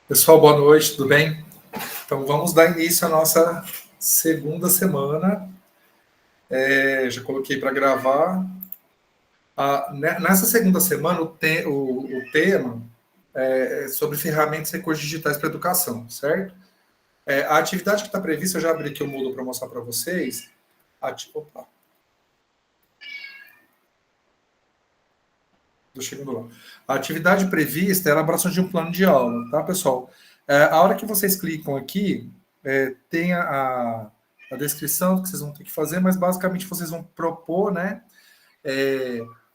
Pessoal, boa noite, tudo bem? Então, vamos dar início à nossa segunda semana. Já coloquei para gravar. Nessa segunda semana, o tema é sobre ferramentas e recursos digitais para educação, certo? A atividade que está prevista, eu já abri aqui o Moodle para mostrar para vocês. Opa, estou chegando lá. A atividade prevista é a elaboração de um plano de aula, tá, pessoal? A hora que vocês clicam aqui, tem a descrição do que vocês vão ter que fazer, mas basicamente vocês vão propor, né,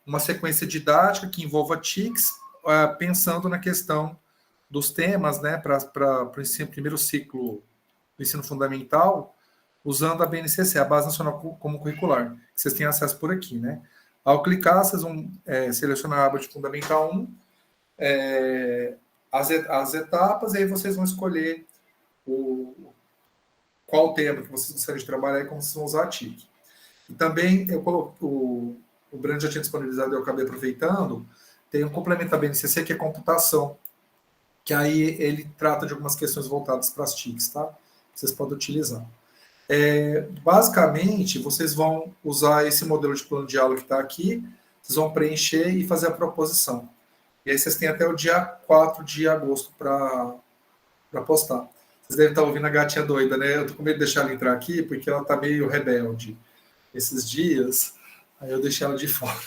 uma sequência didática que envolva TICs, pensando na questão dos temas, né, para o primeiro ciclo do ensino fundamental, usando a BNCC, a Base Nacional Comum Curricular, que vocês têm acesso por aqui, né? Ao clicar, vocês vão selecionar a aba de Fundamental 1, as etapas, e aí vocês vão escolher qual tema que vocês gostariam de trabalhar e como vocês vão usar a TIC. E também, eu coloco, o Brando já tinha disponibilizado, eu acabei aproveitando, tem um complemento da BNCC, que é computação, que aí ele trata de algumas questões voltadas para as TICs, tá? Vocês podem utilizar. Basicamente, vocês vão usar esse modelo de plano de aula que está aqui, vocês vão preencher e fazer a proposição. E aí vocês têm até o dia 4 de agosto para postar. Vocês devem estar ouvindo a gatinha doida, né? Eu tô com medo de deixar ela entrar aqui, porque ela tá meio rebelde esses dias, aí eu deixei ela de fora.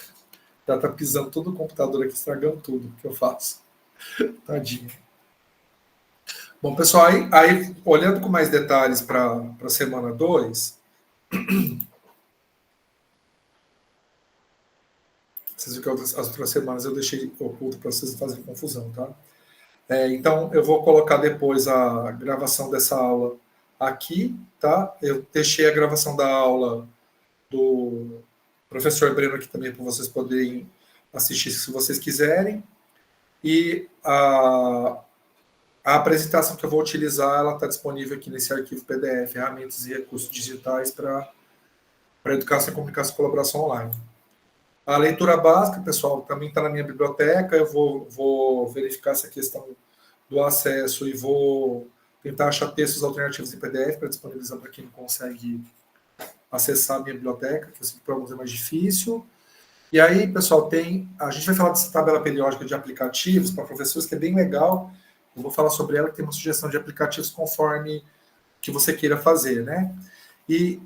Ela tá pisando todo o computador aqui, estragando tudo que eu faço. Tadinha. Bom, pessoal, aí olhando com mais detalhes para a semana 2, vocês viram que as outras semanas eu deixei oculto para vocês fazerem confusão, tá? Então, eu vou colocar depois a gravação dessa aula aqui, tá? Eu deixei a gravação da aula do professor Breno aqui também para vocês poderem assistir se vocês quiserem. E a apresentação que eu vou utilizar, ela está disponível aqui nesse arquivo PDF, ferramentas e recursos digitais para educação, comunicação e colaboração online. A leitura básica, pessoal, também está na minha biblioteca. Eu vou verificar essa questão do acesso e vou tentar achar textos alternativos em PDF para disponibilizar para quem não consegue acessar a minha biblioteca, que eu sei que para alguns é mais difícil. E aí, pessoal, a gente vai falar dessa tabela periódica de aplicativos para professores, que é bem legal. Eu vou falar sobre ela, que tem uma sugestão de aplicativos conforme que você queira fazer, né? E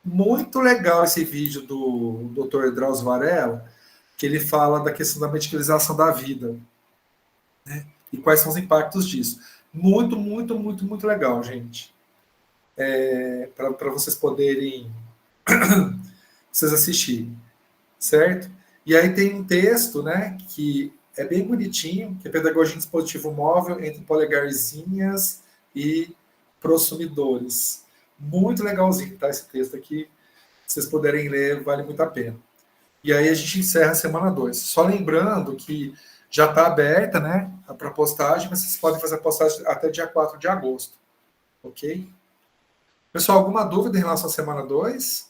muito legal esse vídeo do Dr. Drauzio Varela, que ele fala da questão da medicalização da vida, né? E quais são os impactos disso. Muito, muito, muito, muito legal, gente. Para vocês poderem vocês assistirem, certo? E aí tem um texto, né, que é bem bonitinho, que é Pedagogia em Dispositivo Móvel entre polegarzinhas e prosumidores. Muito legalzinho, tá? Esse texto aqui, se vocês puderem ler, vale muito a pena. E aí a gente encerra a semana 2. Só lembrando que já está aberta, né, para postagem, mas vocês podem fazer a postagem até dia 4 de agosto. Ok? Pessoal, alguma dúvida em relação à semana 2?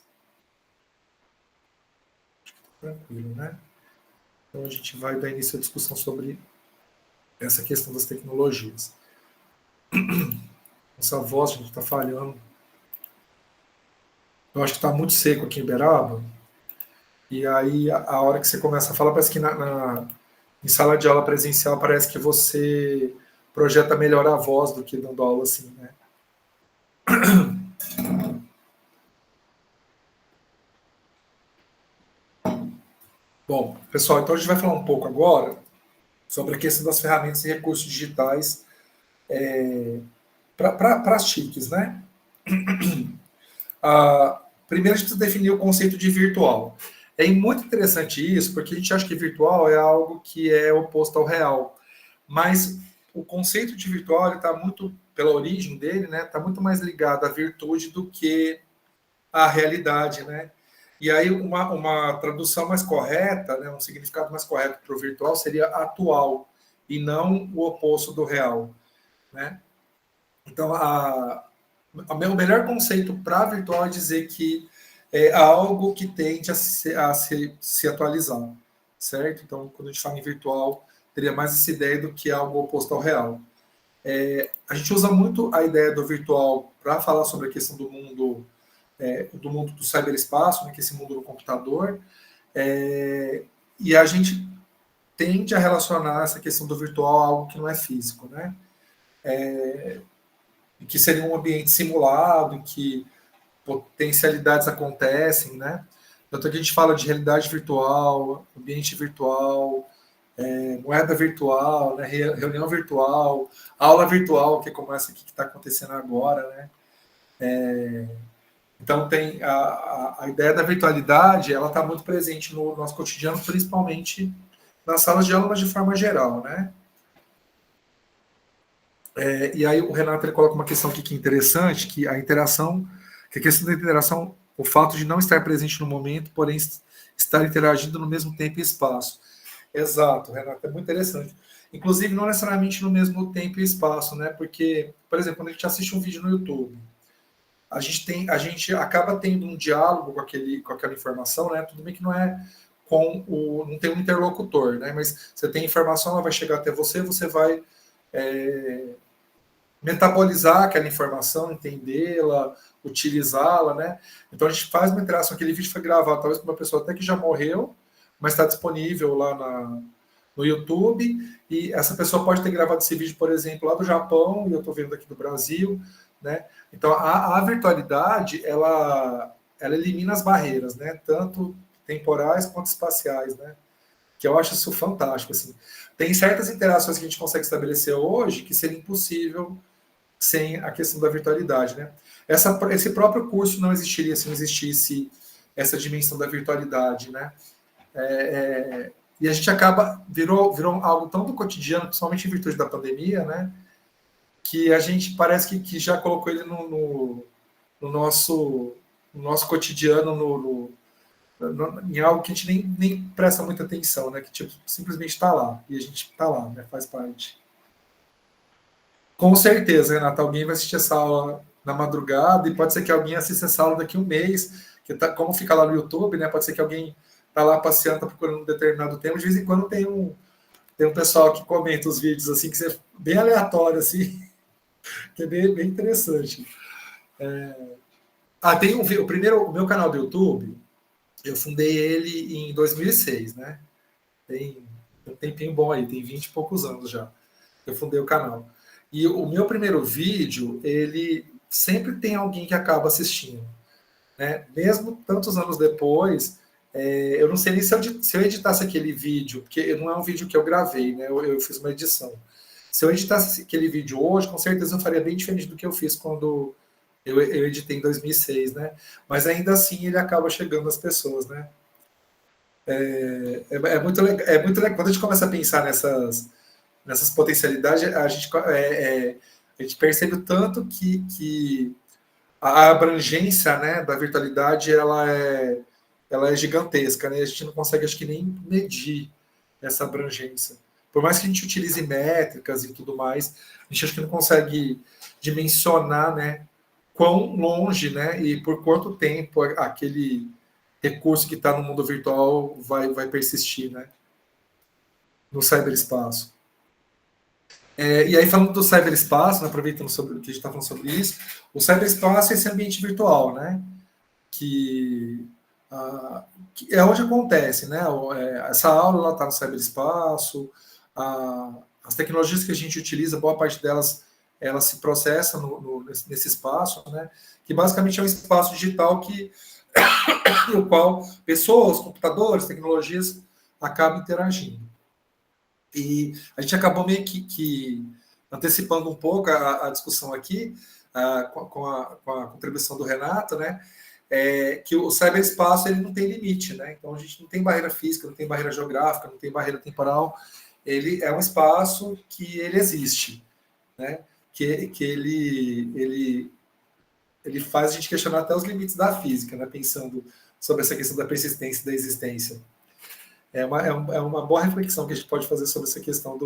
Tranquilo, né? Então a gente vai dar início à discussão sobre essa questão das tecnologias. Essa voz, a gente está falhando. Eu acho que está muito seco aqui em Beraba. E aí, a hora que você começa a falar, parece que em sala de aula presencial, parece que você projeta melhor a voz do que dando aula assim, né? Bom, pessoal, então a gente vai falar um pouco agora sobre a questão das ferramentas e recursos digitais para as TICs, né? Primeiro, a gente precisa definir o conceito de virtual. É muito interessante isso, porque a gente acha que virtual é algo que é oposto ao real. Mas o conceito de virtual está muito, pela origem dele, né, está muito mais ligado à virtude do que à realidade, né? E aí uma tradução mais correta, né, um significado mais correto para o virtual seria atual e não o oposto do real, né? Então, o melhor conceito para virtual é dizer que é algo que tende a se atualizar, certo? Então, quando a gente fala em virtual, teria mais essa ideia do que algo oposto ao real. A gente usa muito a ideia do virtual para falar sobre a questão do mundo do cyberespaço, né, que é esse mundo do computador, e a gente tende a relacionar essa questão do virtual a algo que não é físico, né? Que seria um ambiente simulado, em que potencialidades acontecem, né? Tanto que a gente fala de realidade virtual, ambiente virtual, moeda virtual, né? Reunião virtual, aula virtual, que é como essa aqui que está acontecendo agora, né? Então tem a ideia da virtualidade, ela está muito presente no nosso cotidiano, principalmente nas salas de aula, mas de forma geral, né? E aí o Renato ele coloca uma questão aqui que é interessante, que a interação, que a questão da interação, o fato de não estar presente no momento, porém estar interagindo no mesmo tempo e espaço. Exato, Renato, é muito interessante. Inclusive, não necessariamente no mesmo tempo e espaço, né? Porque, por exemplo, quando a gente assiste um vídeo no YouTube, a gente acaba tendo um diálogo com aquela informação, né? Tudo bem que não é não tem um interlocutor, né? Mas você tem informação, ela vai chegar até você, você vai metabolizar aquela informação, entendê-la, utilizá-la, né? Então a gente faz uma interação, aquele vídeo foi gravado talvez com uma pessoa até que já morreu, mas está disponível lá no YouTube, e essa pessoa pode ter gravado esse vídeo, por exemplo, lá do Japão, e eu estou vendo aqui do Brasil, né? Então a virtualidade, ela elimina as barreiras, né? Tanto temporais quanto espaciais, né? Que eu acho isso fantástico, assim. Tem certas interações que a gente consegue estabelecer hoje que seria impossível sem a questão da virtualidade, né? Esse próprio curso não existiria se não existisse essa dimensão da virtualidade, né? E a gente virou algo tão do cotidiano, principalmente em virtude da pandemia, né? Que a gente parece que já colocou ele no nosso cotidiano, em algo que a gente nem presta muita atenção, né? Que tipo, simplesmente está lá, e a gente está lá, né? Faz parte. Com certeza, Renata, alguém vai assistir essa aula na madrugada, e pode ser que alguém assista essa aula daqui a um mês, como fica lá no YouTube, né? Pode ser que alguém está lá passeando, está procurando um determinado tema, de vez em quando tem um pessoal que comenta os vídeos assim, que é bem aleatório, assim, que é bem interessante. Tem o meu canal do YouTube, eu fundei ele em 2006, né? Tem um tempinho bom aí, tem 20 e poucos anos já. Eu fundei o canal. E o meu primeiro vídeo, ele sempre tem alguém que acaba assistindo, né? Mesmo tantos anos depois, eu não sei nem se eu editasse aquele vídeo, porque não é um vídeo que eu gravei, né? Eu fiz uma edição. Se eu editasse aquele vídeo hoje, com certeza eu faria bem diferente do que eu fiz quando eu editei em 2006, né? Mas ainda assim ele acaba chegando às pessoas, né? Muito legal, muito legal. Quando a gente começa a pensar nessas potencialidades, a gente percebe o tanto que a abrangência, né, da virtualidade ela é gigantesca, né? A gente não consegue, acho que, nem medir essa abrangência. Por mais que a gente utilize métricas e tudo mais, a gente acho que não consegue dimensionar, né, quão longe, né, e por quanto tempo aquele recurso que está no mundo virtual vai persistir, né, no cyberespaço. E aí, falando do cyberespaço, né, aproveitando sobre o que a gente está falando sobre isso, o cyberespaço é esse ambiente virtual, né, que é onde acontece, né, essa aula está no cyberespaço, as tecnologias que a gente utiliza, boa parte delas, elas se processam nesse espaço, né, que basicamente é um espaço digital no qual pessoas, computadores, tecnologias acabam interagindo. E a gente acabou meio que antecipando um pouco a discussão aqui, com a contribuição do Renato, né? Que o cyberespaço ele não tem limite, né? Então a gente não tem barreira física, não tem barreira geográfica, não tem barreira temporal. Ele é um espaço que ele existe, né? Que ele faz a gente questionar até os limites da física, né? Pensando sobre essa questão da persistência e da existência. É uma boa reflexão que a gente pode fazer sobre essa questão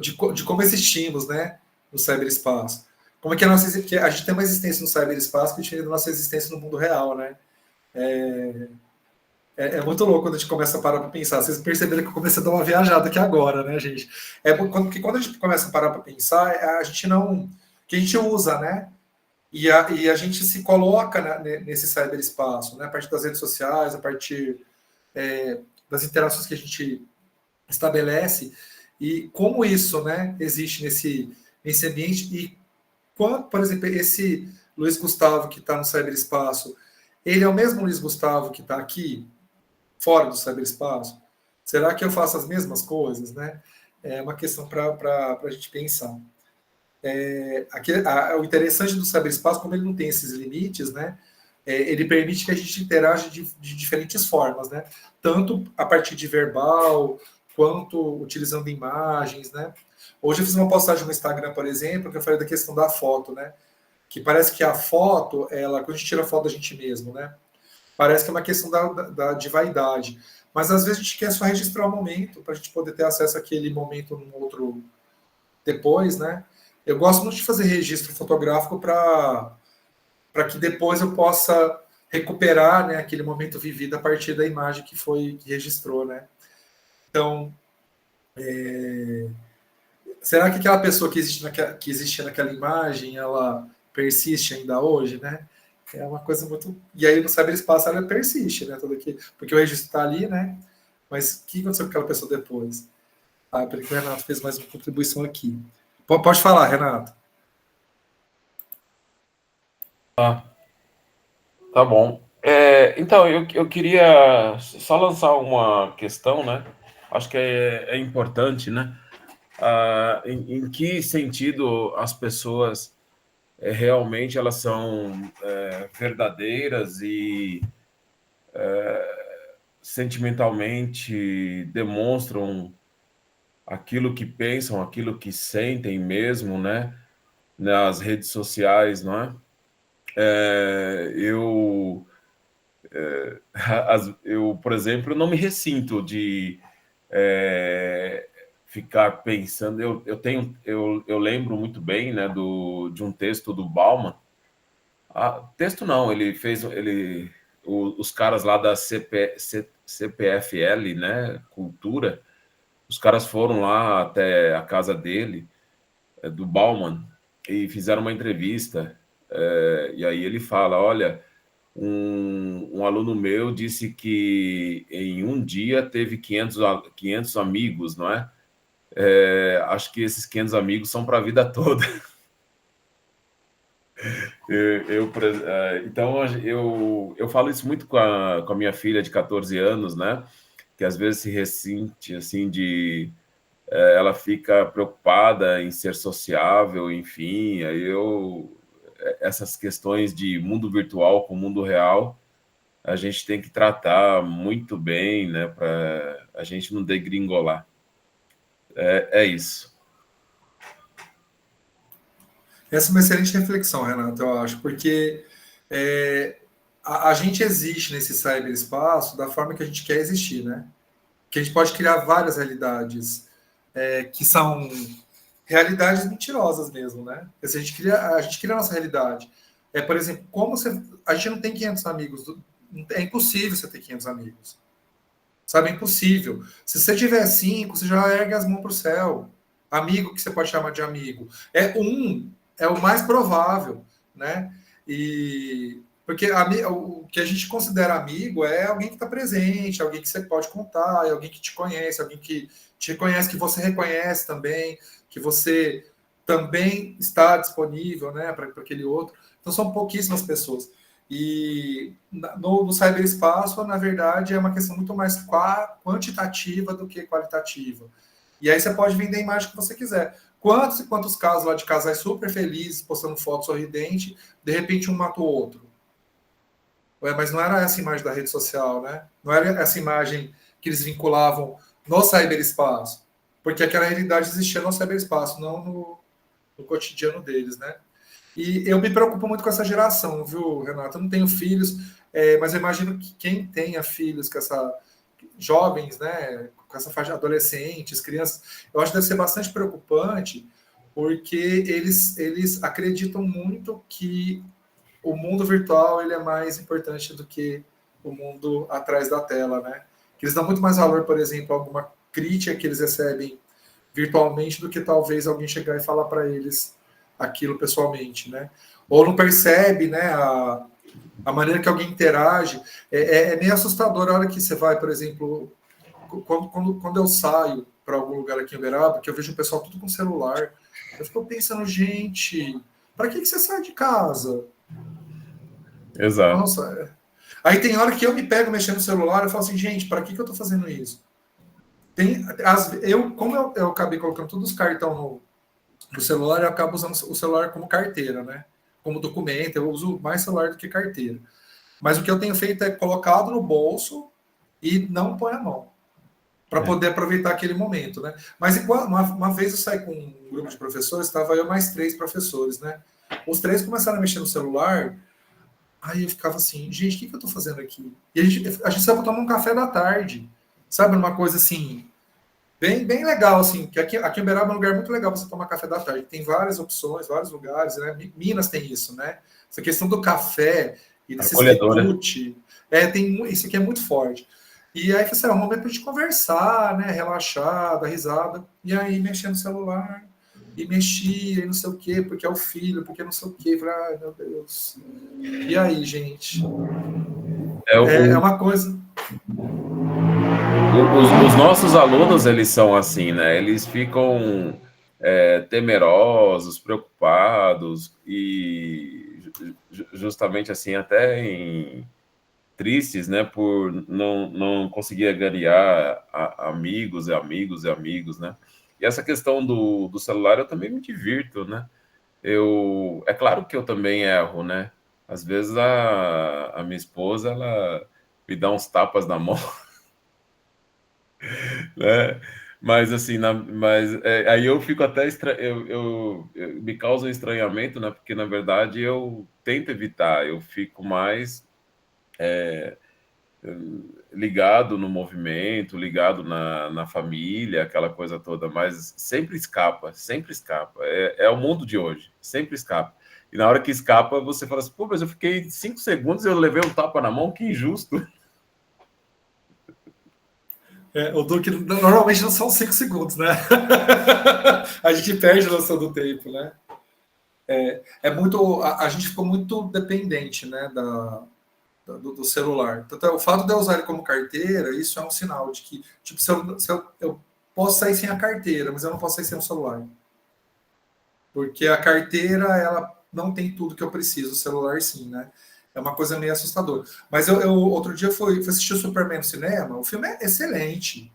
de como existimos, né, no cyberespaço. Como é que a gente tem uma existência no cyberespaço que é diferente da nossa existência no mundo real, né? É muito louco quando a gente começa a parar para pensar. Vocês perceberam que eu comecei a dar uma viajada aqui agora, né, gente? Porque quando a gente começa a parar para pensar, a gente não. Que a gente usa, né? E a gente se coloca nesse cyberespaço, né? A partir das redes sociais, a partir das interações que a gente estabelece, e como isso, né, existe nesse ambiente, e quando, por exemplo, esse Luiz Gustavo que está no cyberespaço, ele é o mesmo Luiz Gustavo que está aqui, fora do cyberespaço? Será que eu faço as mesmas coisas, né? É uma questão para a gente pensar. O interessante do cyberespaço, como ele não tem esses limites, né? Ele permite que a gente interaja de diferentes formas, né? Tanto a partir de verbal, quanto utilizando imagens, né? Hoje eu fiz uma postagem no Instagram, por exemplo, que eu falei da questão da foto, né? Que parece que a foto, quando a gente tira a foto da gente mesmo, né? Parece que é uma questão de vaidade. Mas às vezes a gente quer só registrar o momento, para a gente poder ter acesso àquele momento num outro depois, né? Eu gosto muito de fazer registro fotográfico para que depois eu possa recuperar, né, aquele momento vivido a partir da imagem que registrou, né? Então, será que aquela pessoa que existia naquela imagem, ela persiste ainda hoje, né? É uma coisa muito. E aí no cyberespaço ela persiste, né? Porque o registro está ali, né? Mas o que aconteceu com aquela pessoa depois? Peraí que o Renato fez mais uma contribuição aqui. Pode falar, Renato. Ah, tá bom. Então, eu queria só lançar uma questão, né? Acho que é importante, né? Em que sentido as pessoas realmente elas são verdadeiras e sentimentalmente demonstram aquilo que pensam, aquilo que sentem mesmo, né? Nas redes sociais, não é? Eu, eu, por exemplo, não me ressinto de ficar pensando. Eu lembro muito bem, né, de um texto do Bauman. Texto não, ele fez, os caras lá da CPFL, né, Cultura, os caras foram lá até a casa dele, do Bauman, e fizeram uma entrevista. E aí ele fala: olha, um aluno meu disse que em um dia teve 500 amigos, não é? Acho que esses 500 amigos são para a vida toda. Então, eu falo isso muito com a minha filha de 14 anos, né? Que às vezes se ressente, assim, ela fica preocupada em ser sociável, enfim. Essas questões de mundo virtual com mundo real, a gente tem que tratar muito bem, né? Para a gente não degringolar. É isso. Essa é uma excelente reflexão, Renato, eu acho, porque é, a gente existe nesse cyberespaço da forma que a gente quer existir, né? Que a gente pode criar várias realidades que são realidades mentirosas mesmo, né? A gente cria a nossa realidade. Por exemplo, a gente não tem 500 amigos, é impossível você ter 500 amigos, sabe? É impossível. Se você tiver 5, você já ergue as mãos para o céu. Amigo que você pode chamar de amigo. É o mais provável, né? E porque o que a gente considera amigo é alguém que está presente, alguém que você pode contar, é alguém que te conhece, alguém que te reconhece, que você reconhece também, que você também está disponível, né, para aquele outro. Então são pouquíssimas pessoas. E no cyberespaço, na verdade, é uma questão muito mais quantitativa do que qualitativa. E aí você pode vender a imagem que você quiser. Quantos e quantos casos lá de casais super felizes, postando foto sorridente, de repente um mata o outro. Mas não era essa imagem da rede social, né? Não era essa imagem que eles vinculavam no cyberespaço. Porque aquela realidade existia no cyberespaço, não no cotidiano deles, né? E eu me preocupo muito com essa geração, viu, Renato? Eu não tenho filhos, mas eu imagino que quem tenha filhos com essa jovens, né, com essa faixa de adolescentes, crianças, eu acho que deve ser bastante preocupante, porque eles acreditam muito que o mundo virtual ele é mais importante do que o mundo atrás da tela, né? Que eles dão muito mais valor, por exemplo, a alguma crítica que eles recebem virtualmente do que talvez alguém chegar e falar para eles aquilo pessoalmente, né? Ou não percebe, né, a maneira que alguém interage. É meio assustador a hora que você vai, por exemplo, quando eu saio para algum lugar aqui em Uberaba, que eu vejo o pessoal tudo com celular, eu fico pensando, gente, para que você sai de casa? Exato. Nossa. Aí tem hora que eu me pego mexendo no celular, eu falo assim, gente, para que eu estou fazendo isso? Como eu acabei colocando todos os cartões no celular, eu acabo usando o celular como carteira, né? Como documento, eu uso mais celular do que carteira. Mas o que eu tenho feito é colocado no bolso e não põe a mão, para poder aproveitar aquele momento, né? Mas uma vez eu saí com um grupo de professores, estava eu mais 3 professores, né? Os 3 começaram a mexer no celular, aí eu ficava assim, gente, o que eu estou fazendo aqui? E a gente saiu para tomar um café da tarde, sabe? Uma coisa assim, bem legal, assim, que aqui em Uberaba é um lugar muito legal para você tomar café da tarde. Tem várias opções, vários lugares, né? Minas tem isso, né? Essa questão do café e desses Acolhedora. quitute, isso aqui é muito forte. E aí, assim, é um momento para a gente conversar, né? Relaxar, dar risada. E aí, mexer no celular, e mexia, e não sei o quê, porque é o filho, porque não sei o quê. Falei, ai, meu Deus. E aí, gente? É uma coisa. Os nossos alunos, eles são assim, né? Eles ficam temerosos, preocupados e justamente assim, tristes, né? Por não conseguir angariar amigos e amigos e amigos, né? E essa questão do celular, eu também me divirto, né? É claro que eu também erro, né? Às vezes a minha esposa, ela me dá uns tapas na mão, né? Mas assim, aí eu fico até me causa um estranhamento, né? Porque na verdade eu tento evitar, eu fico mais ligado no movimento, ligado na família, aquela coisa toda, mas sempre escapa, sempre escapa. É o mundo de hoje, sempre escapa. E na hora que escapa, você fala assim, pô, mas eu fiquei 5 segundos e eu levei um tapa na mão, que injusto. O Duque normalmente não são 5 segundos, né? A gente perde a noção do tempo, né? Muito. A gente ficou muito dependente, né? Do celular. Então, o fato de eu usar ele como carteira, isso é um sinal de que, tipo, eu posso sair sem a carteira, mas eu não posso sair sem o celular. Porque a carteira, ela não tem tudo que eu preciso, o celular sim, né? É uma coisa meio assustadora. Mas outro dia fui assistir o Superman no cinema, o filme é excelente,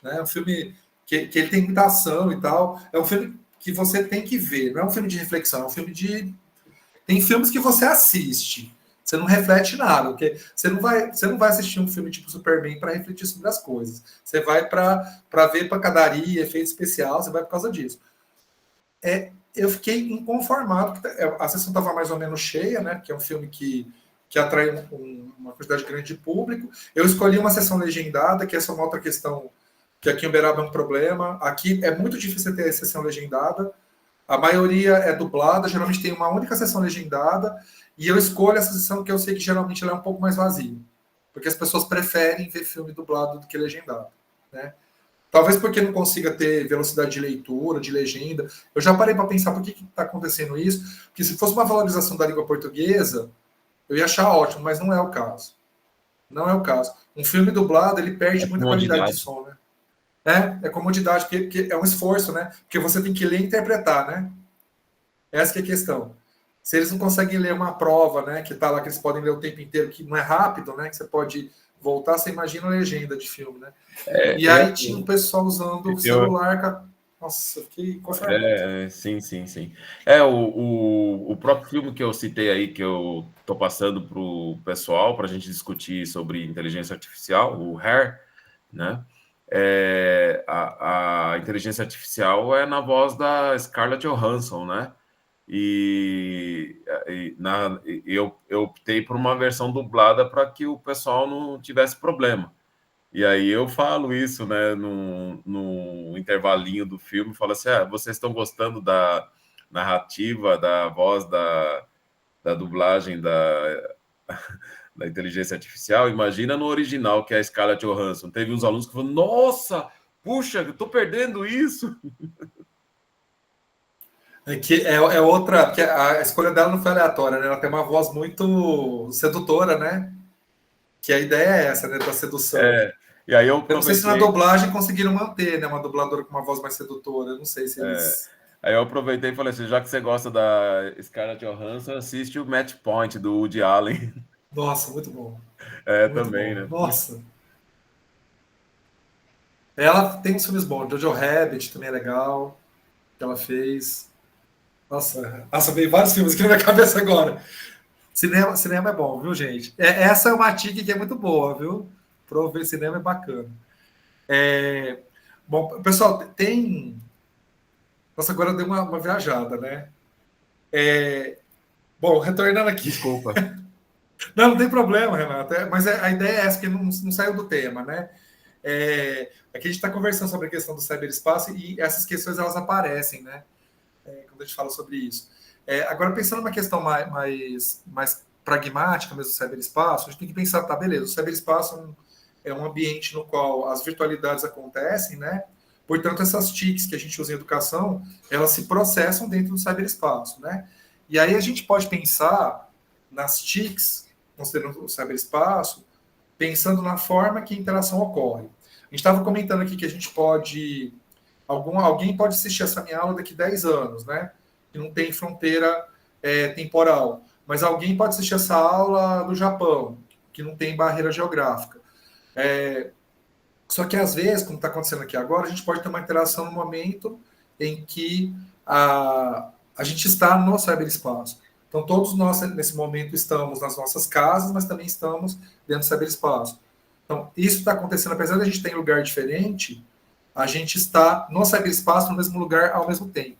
né? É um filme que ele tem muita ação e tal. É um filme que você tem que ver, não é um filme de reflexão, é um filme de. Tem filmes que você assiste, você não reflete nada, porque você não vai assistir um filme tipo Superman para refletir sobre as coisas. Você vai para ver pancadaria, efeito especial, você vai por causa disso. Eu fiquei inconformado, porque a sessão estava mais ou menos cheia, né? Que é um filme que atrai uma quantidade grande de público. Eu escolhi uma sessão legendada, que essa é uma outra questão que aqui em Uberaba é um problema. Aqui é muito difícil ter a sessão legendada. A maioria é dublada, geralmente tem uma única sessão legendada, e eu escolho essa sessão que eu sei que geralmente ela é um pouco mais vazia. Porque as pessoas preferem ver filme dublado do que legendado, né? Talvez porque não consiga ter velocidade de leitura, de legenda. Eu já parei para pensar por que está acontecendo isso. Porque se fosse uma valorização da língua portuguesa, eu ia achar ótimo, mas não é o caso. Não é o caso. Um filme dublado, ele perde muita qualidade de som, né? É comodidade, porque é um esforço, né? Porque você tem que ler e interpretar, né? Essa que é a questão. Se eles não conseguem ler uma prova, né? Que está lá, que eles podem ler o tempo inteiro, que não é rápido, né? Que você pode voltar, você imagina a legenda de filme, né? E aí tinha um pessoal usando o celular. Nossa, eu fiquei conformado. Sim, sim, sim. O próprio filme que eu citei aí, que eu tô passando para o pessoal, para a gente discutir sobre inteligência artificial, o Hair, né? A inteligência artificial é na voz da Scarlett Johansson, né? Eu optei por uma versão dublada para que o pessoal não tivesse problema. E aí eu falo isso, né, no intervalinho do filme, falo assim, vocês estão gostando da narrativa, da voz da dublagem da inteligência artificial, imagina no original, que é a Scarlett Johansson. Teve uns alunos que falaram, nossa, puxa, eu tô perdendo isso. É outra, porque a escolha dela não foi aleatória, né? Ela tem uma voz muito sedutora, né? Que a ideia é essa, né? Da sedução. E aí eu Eu não sei se na aproveitei. dublagem conseguiram manter, né? Uma dubladora com uma voz mais sedutora. Eu não sei se eles. Aí eu aproveitei e falei assim, já que você gosta da Scarlett Johansson, assiste o Match Point do Woody Allen. Nossa, muito bom. Muito Também, bom. né? Nossa. Ela tem uns filmes bons. Jojo Rabbit também é legal. Que ela fez. Nossa, veio vários filmes aqui na minha cabeça agora. Cinema é bom, viu, gente? Essa é uma tique que é muito boa, viu? Para ver cinema é bacana. Bom, pessoal, tem. Nossa, agora eu dei uma viajada, né? Bom, retornando aqui. Desculpa. Não tem problema, Renato. Mas a ideia é essa, que não saiu do tema, né? Aqui a gente está conversando sobre a questão do cyberespaço e essas questões elas aparecem, né? Quando a gente fala sobre isso. Agora, pensando numa questão mais pragmática mesmo do cyberespaço, a gente tem que pensar, tá, beleza, o cyberespaço é um ambiente no qual as virtualidades acontecem, né? Portanto, essas TICs que a gente usa em educação, elas se processam dentro do cyberespaço, né? E aí a gente pode pensar nas TICs, considerando o cyberespaço, pensando na forma que a interação ocorre. A gente estava comentando aqui que a gente pode... Alguém pode assistir essa minha aula daqui a 10 anos, né? Que não tem fronteira temporal. Mas alguém pode assistir essa aula do Japão, que não tem barreira geográfica. Só que, às vezes, como está acontecendo aqui agora, a gente pode ter uma interação no momento em que a gente está no cyberespaço. Então, todos nós, nesse momento, estamos nas nossas casas, mas também estamos dentro do cyberespaço. Então, isso está acontecendo, apesar de a gente estar em lugar diferente, a gente está no cyberespaço, no mesmo lugar, ao mesmo tempo.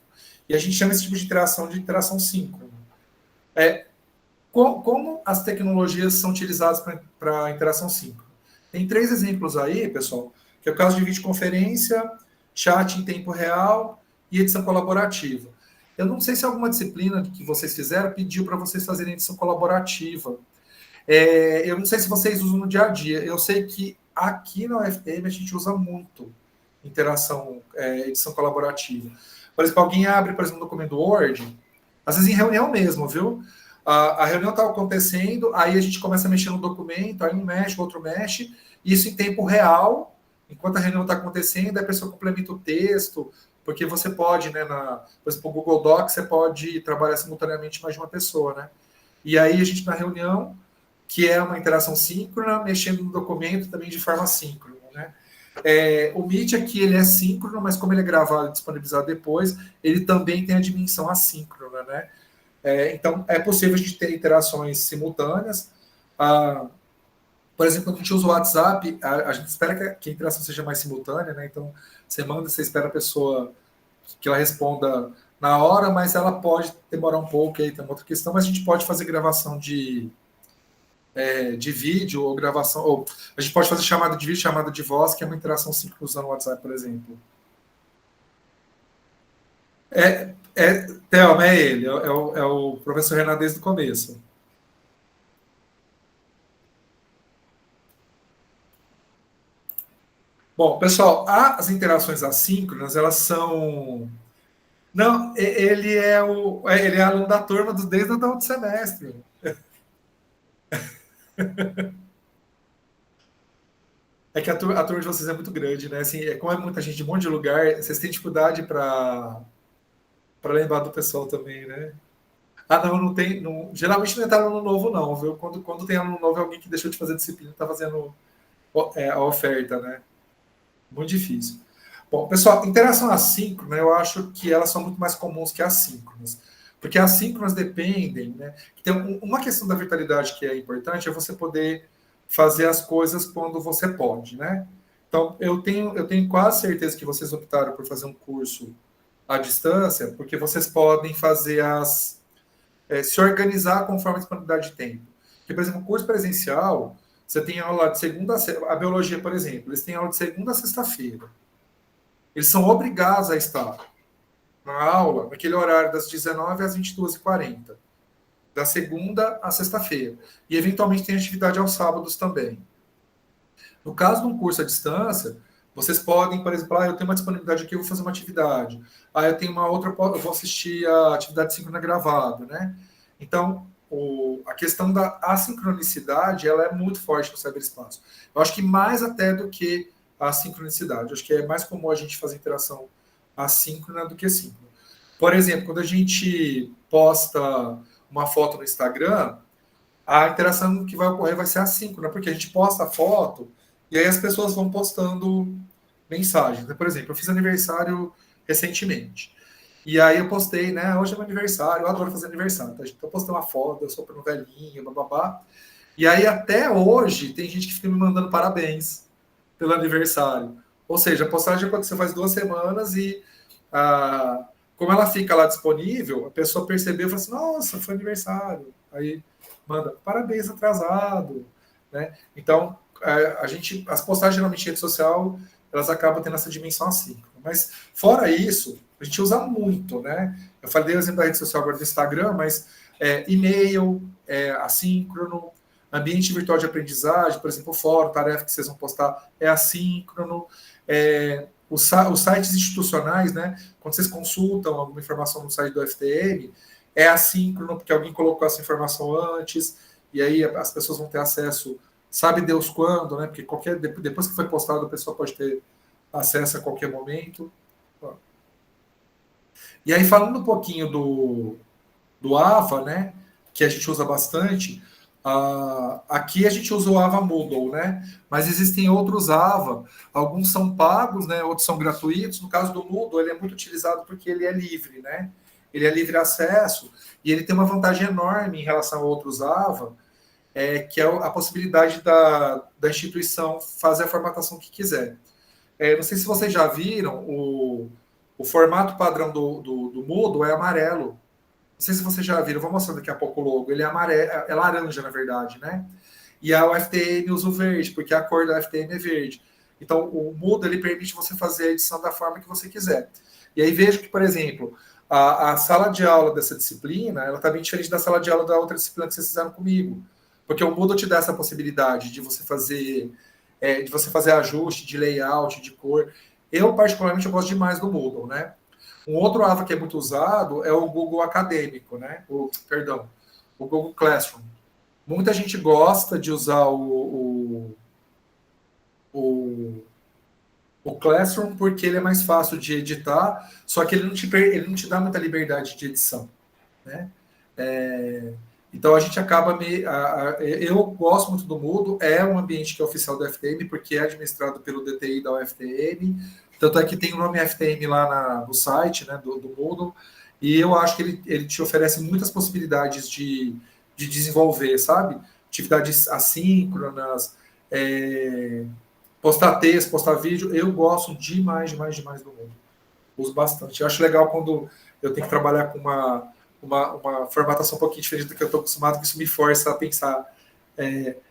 E a gente chama esse tipo de interação síncrona. Como as tecnologias são utilizadas para interação síncrona? Tem 3 exemplos aí, pessoal, que é o caso de videoconferência, chat em tempo real e edição colaborativa. Eu não sei se alguma disciplina que vocês fizeram pediu para vocês fazerem edição colaborativa. Eu não sei se vocês usam no dia a dia. Eu sei que aqui na UFM a gente usa muito edição colaborativa. Por exemplo, alguém abre, por exemplo, um documento Word, às vezes em reunião mesmo, viu? A reunião está acontecendo, aí a gente começa a mexer no documento, aí um mexe, o outro mexe, isso em tempo real, enquanto a reunião está acontecendo, a pessoa complementa o texto, porque você pode, né, por exemplo, o Google Docs, você pode trabalhar simultaneamente mais de uma pessoa, né? E aí a gente, na reunião, que é uma interação síncrona, mexendo no documento também de forma síncrona, né? O Meet aqui ele é síncrono, mas como ele é gravado e disponibilizado depois, ele também tem a dimensão assíncrona, né? Então, é possível a gente ter interações simultâneas. Por exemplo, quando a gente usa o WhatsApp, a gente espera que a interação seja mais simultânea, né? Então, você manda, você espera a pessoa que ela responda na hora, mas ela pode demorar um pouco, aí tem uma outra questão, mas a gente pode fazer gravação de vídeo ou gravação, ou a gente pode fazer chamada de vídeo, chamada de voz, que é uma interação síncrona usando o WhatsApp, por exemplo. Thelma, é ele, é o professor Renan desde o começo. Bom, pessoal, as interações assíncronas, elas são... Não, ele é aluno da turma desde o outro semestre. É que a turma de vocês é muito grande, né? Assim, como é muita gente de um monte de lugar, vocês têm dificuldade para lembrar do pessoal também, né? Não tem. Não, geralmente não é aluno novo, não, viu? Quando tem aluno novo, é alguém que deixou de fazer disciplina e está fazendo a oferta, né? Muito difícil. Bom, pessoal, interação assíncrona, eu acho que elas são muito mais comuns que assíncronas. Porque as síncronas dependem, né? Então, uma questão da virtualidade que é importante é você poder fazer as coisas quando você pode, né? Então, eu tenho quase certeza que vocês optaram por fazer um curso à distância, porque vocês podem fazer se organizar conforme a disponibilidade de tempo. Porque, por exemplo, o curso presencial, você tem aula de segunda a biologia, por exemplo, eles têm aula de segunda a sexta-feira. Eles são obrigados a estar na aula, naquele horário das 19 às 22h40. da segunda à sexta-feira. E, eventualmente, tem atividade aos sábados também. No caso de um curso à distância, vocês podem, por exemplo, eu tenho uma disponibilidade aqui, eu vou fazer uma atividade. Eu tenho uma outra, eu vou assistir a atividade síncrona gravada, né? Então, a questão da assincronicidade, ela é muito forte no cyberespaço. Eu acho que mais até do que a sincronicidade. Eu acho que é mais comum a gente fazer interação assíncrona do que síncrona. Por exemplo, quando a gente posta uma foto no Instagram, a interação que vai ocorrer vai ser assíncrona, porque a gente posta a foto e aí as pessoas vão postando mensagens. Por exemplo, eu fiz aniversário recentemente. E aí eu postei, né? Hoje é meu aniversário, eu adoro fazer aniversário. Tá? Então eu postei uma foto, eu sou um velhinho, bababá. E aí até hoje tem gente que fica me mandando parabéns pelo aniversário. Ou seja, a postagem aconteceu faz 2 semanas e como ela fica lá disponível, a pessoa percebeu e falou assim, nossa, foi aniversário. Aí manda, parabéns atrasado. Né? Então, as postagens geralmente em rede social, elas acabam tendo essa dimensão assíncrona. Mas, fora isso, a gente usa muito, né? Eu falei o exemplo da rede social agora do Instagram, mas e-mail, assíncrono, ambiente virtual de aprendizagem, por exemplo, o fórum, tarefa que vocês vão postar é assíncrono, os sites institucionais, né? Quando vocês consultam alguma informação no site do FTM, é assíncrono, porque alguém colocou essa informação antes, e aí as pessoas vão ter acesso, sabe Deus quando, né? Porque depois que foi postado, a pessoa pode ter acesso a qualquer momento. E aí, falando um pouquinho do AVA, né? Que a gente usa bastante, aqui a gente usa o AVA Moodle, né? Mas existem outros AVA, alguns são pagos, né? Outros são gratuitos. No caso do Moodle, ele é muito utilizado porque ele é livre, né? Ele é livre acesso e ele tem uma vantagem enorme em relação a outros AVA, que é a possibilidade da instituição fazer a formatação que quiser. Não sei se vocês já viram, o formato padrão do Moodle é amarelo. Não sei se vocês já viram, eu vou mostrar daqui a pouco o logo. Ele é amarelo, é laranja, na verdade, né? E a UFTM usa o verde, porque a cor da UFTM é verde. Então, o Moodle ele permite você fazer a edição da forma que você quiser. E aí vejo que, por exemplo, a sala de aula dessa disciplina, ela está bem diferente da sala de aula da outra disciplina que vocês fizeram comigo. Porque o Moodle te dá essa possibilidade de você fazer ajuste de layout, de cor. Eu, particularmente, eu gosto demais do Moodle, né? Um outro AVA que é muito usado é o Google Acadêmico, né? O Google Classroom. Muita gente gosta de usar o Classroom porque ele é mais fácil de editar, só que ele não te dá muita liberdade de edição, né? Então a gente acaba eu gosto muito do Moodle, é um ambiente que é oficial da FTM, porque é administrado pelo DTI da UFTM, tanto é que tem o nome FTM lá no site, né, do Moodle, e eu acho que ele te oferece muitas possibilidades de desenvolver, sabe? Atividades assíncronas, postar texto, postar vídeo, eu gosto demais do Moodle. Uso bastante. Eu acho legal quando eu tenho que trabalhar com uma formatação um pouquinho diferente do que eu estou acostumado, que isso me força a pensar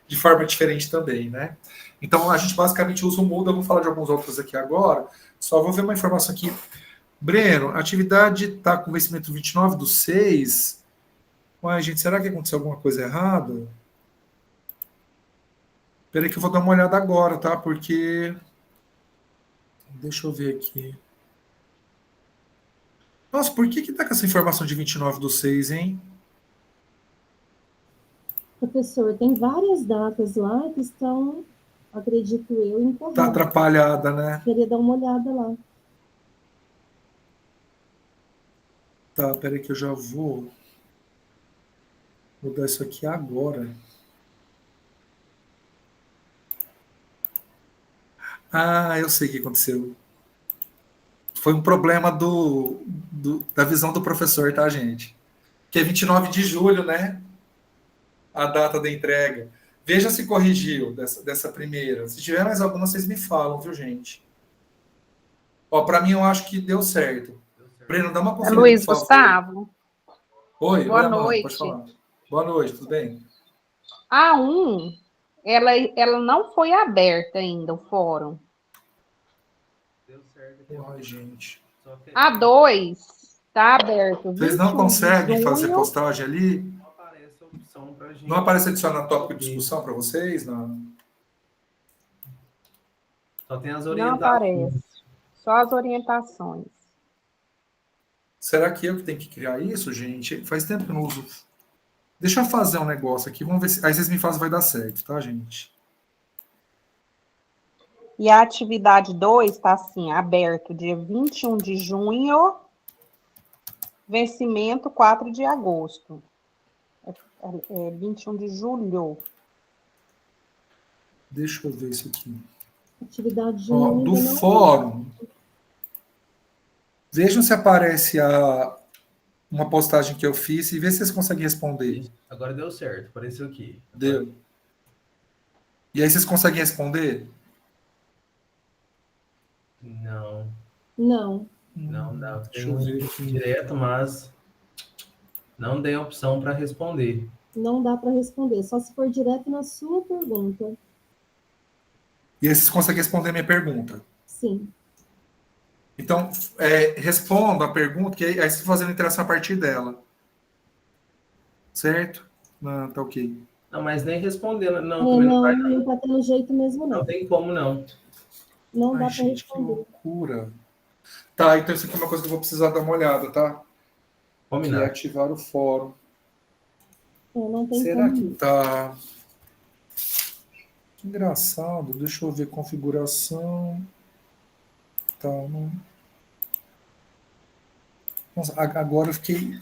de forma diferente também, né? Então, a gente basicamente usa o Moodle, eu vou falar de alguns outros aqui agora, só vou ver uma informação aqui. Breno, a atividade está com vencimento 29/6. Uai, gente, será que aconteceu alguma coisa errada? Espera aí que eu vou dar uma olhada agora, tá? Porque... Deixa eu ver aqui. Nossa, por que tá com essa informação de 29/6, hein? Professor, tem várias datas lá que estão, acredito eu, incorretas. Tá atrapalhada, né? Queria dar uma olhada lá. Tá, peraí que eu já vou mudar isso aqui agora. Eu sei o que aconteceu. Foi um problema da visão do professor, tá, gente? Que é 29 de julho, né? A data da entrega. Veja se corrigiu dessa primeira. Se tiver mais alguma, vocês me falam, viu, gente? Ó, para mim, eu acho que deu certo. Breno, dá uma conferida, Luiz por favor. Gustavo. Oi, boa Amanda, noite. pode falar. Boa noite, tudo bem? A 1, ela não foi aberta ainda, o fórum. Deu certo. Ai, gente. A 2 está aberto. Vocês não conseguem fazer junho. postagem ali? Não aparece. pra gente. Não aparece adicionar tópico de discussão para vocês? Não. Só tem as Não orientações. aparece. Só as orientações. Será que eu que tenho que criar isso, gente? Faz tempo que eu não uso. Deixa eu fazer um negócio aqui, vamos ver se. Aí vocês me fazem, vai dar certo, tá, gente? E a atividade 2 está assim, aberto dia 21 de junho, vencimento 4 de agosto. 21 de julho. Deixa eu ver isso aqui. Atividade de Ó, um do ainda não- fórum. Vejam se aparece uma postagem que eu fiz e vê se vocês conseguem responder. Agora deu certo, apareceu aqui. Deu. E aí vocês conseguem responder? Não, Não. não dá. Deixa Tem eu um ver aqui. direto, mas não tem opção para responder. Não dá para responder, só se for direto na sua pergunta. E aí vocês conseguem responder a minha pergunta. Sim. Então, responda a pergunta, que aí vocês estão fazendo interação a partir dela. Certo? Não, tá ok. Não, mas nem respondendo. Não, É, também não não, vai. não tá tendo jeito mesmo, Não não. tem como, não. Não dá Ai, para gente, que responder. loucura. Tá, então isso aqui é uma coisa que eu vou precisar dar uma olhada, tá? Que é Combinado. ativar o fórum. Não tem Será como. que tá... Que engraçado. Deixa eu ver configuração. Tá, não... Nossa, agora eu fiquei...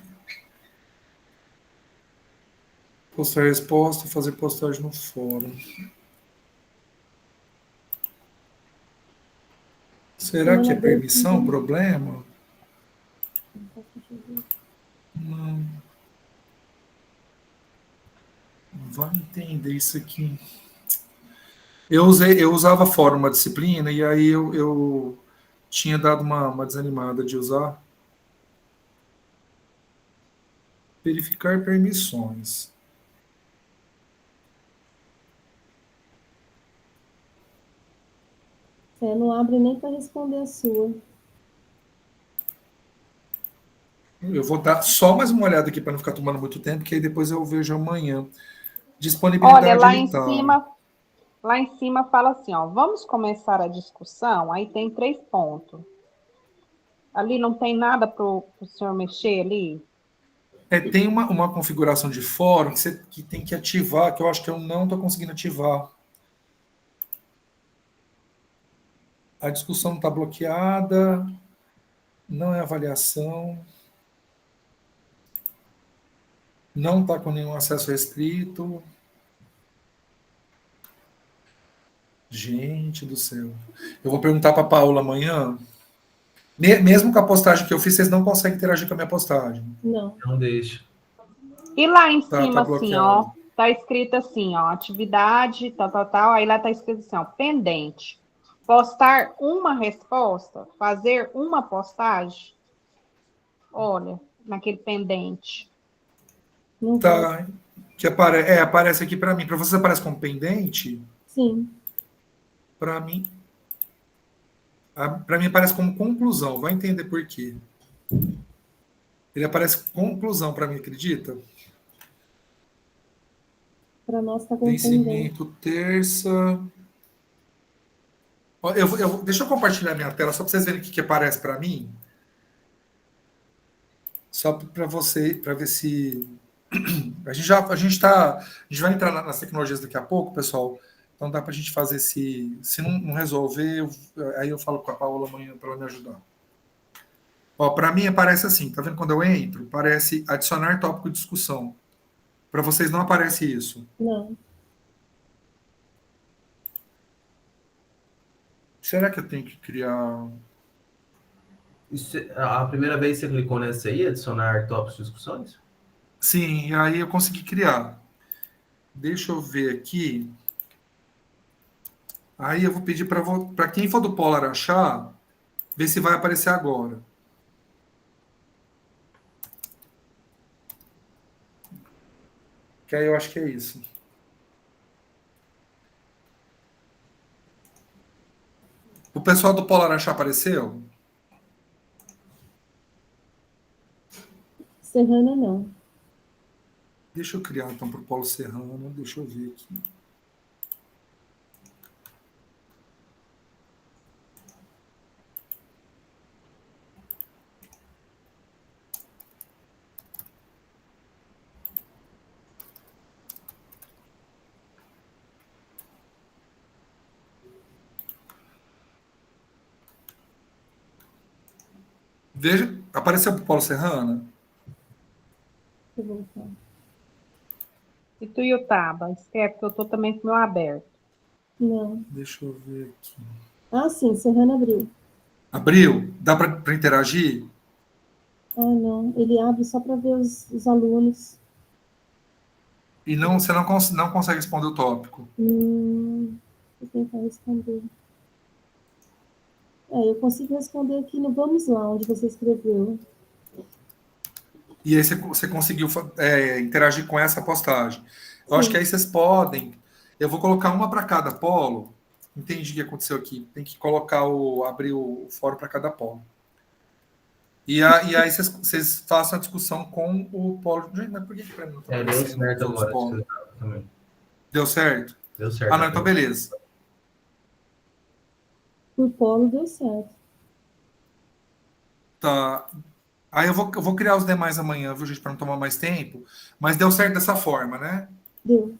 Postar resposta, fazer postagem no fórum. Será que é permissão o problema? Não. Não vai entender isso aqui. Eu usava fórum uma disciplina e aí eu tinha dado uma desanimada de usar. Verificar permissões. Não abre nem para responder a sua. Eu vou dar só mais uma olhada aqui para não ficar tomando muito tempo, que aí depois eu vejo amanhã. Disponibilidade Olha, lá ali em tá. cima fala assim, ó, vamos começar a discussão, aí tem 3 pontos. Ali não tem nada para o senhor mexer ali? Tem uma configuração de fórum que tem que ativar, que eu acho que eu não estou conseguindo ativar. A discussão está bloqueada, não é avaliação, não está com nenhum acesso restrito. Gente do céu. Eu vou perguntar para a Paula amanhã. Mesmo com a postagem que eu fiz, vocês não conseguem interagir com a minha postagem. Não. Não deixa. E lá em Tá cima, assim, bloqueado. ó, tá escrito assim, ó, atividade, tal, aí lá tá escrito assim, ó, pendente. Postar uma resposta, fazer uma postagem. Olha, naquele pendente. Não Tá. Que aparece aqui para mim. Para vocês aparece como pendente? Sim. Para mim aparece como conclusão. Vai entender por quê. Ele aparece conclusão para mim, acredita? Para nós está com Vencimento terça. Ó, deixa eu compartilhar minha tela só para vocês verem o que aparece para mim. Só para ver se a gente vai entrar nas tecnologias daqui a pouco, pessoal. Então dá para a gente fazer se não resolver, aí eu falo com a Paula amanhã para ela me ajudar. Ó, para mim aparece assim, tá vendo quando eu entro? Parece adicionar tópico de discussão. Para vocês não aparece isso? Não. Será que eu tenho que criar? A primeira vez que você clicou nessa aí, adicionar tópicos de discussões? Sim, aí eu consegui criar. Deixa eu ver aqui. Aí eu vou pedir para quem for do Polar achar, ver se vai aparecer agora. Que aí eu acho que é isso. O pessoal do Polar achar apareceu? Serrana, não. Deixa eu criar, então, para o Paulo Serrano. Deixa eu ver aqui. Veja, apareceu para o Paulo Serrano? Deixa eu voltar. E Tuiutaba, escreve que eu estou também com o meu aberto. Não. Deixa eu ver aqui. Ah, sim, Serrano abriu. Abriu? Dá para interagir? Ah, não. Ele abre só para ver os alunos. E não, você não consegue responder o tópico. Vou tentar responder. Eu consigo responder aqui no Vamos Lá, onde você escreveu. E aí você conseguiu interagir com essa postagem. Eu Sim. acho que aí vocês podem. Eu vou colocar uma para cada polo. Entendi o que aconteceu aqui. Tem que abrir o fórum para cada polo. E aí vocês façam a discussão com o polo. Mas por que para mim não está Deu aparecendo certo os agora. polos? Também. Deu certo? Deu certo. Ah, não, então beleza. Por polo deu certo. Tá. Aí eu vou criar os demais amanhã, viu, gente, para não tomar mais tempo. Mas deu certo dessa forma, né? Deu.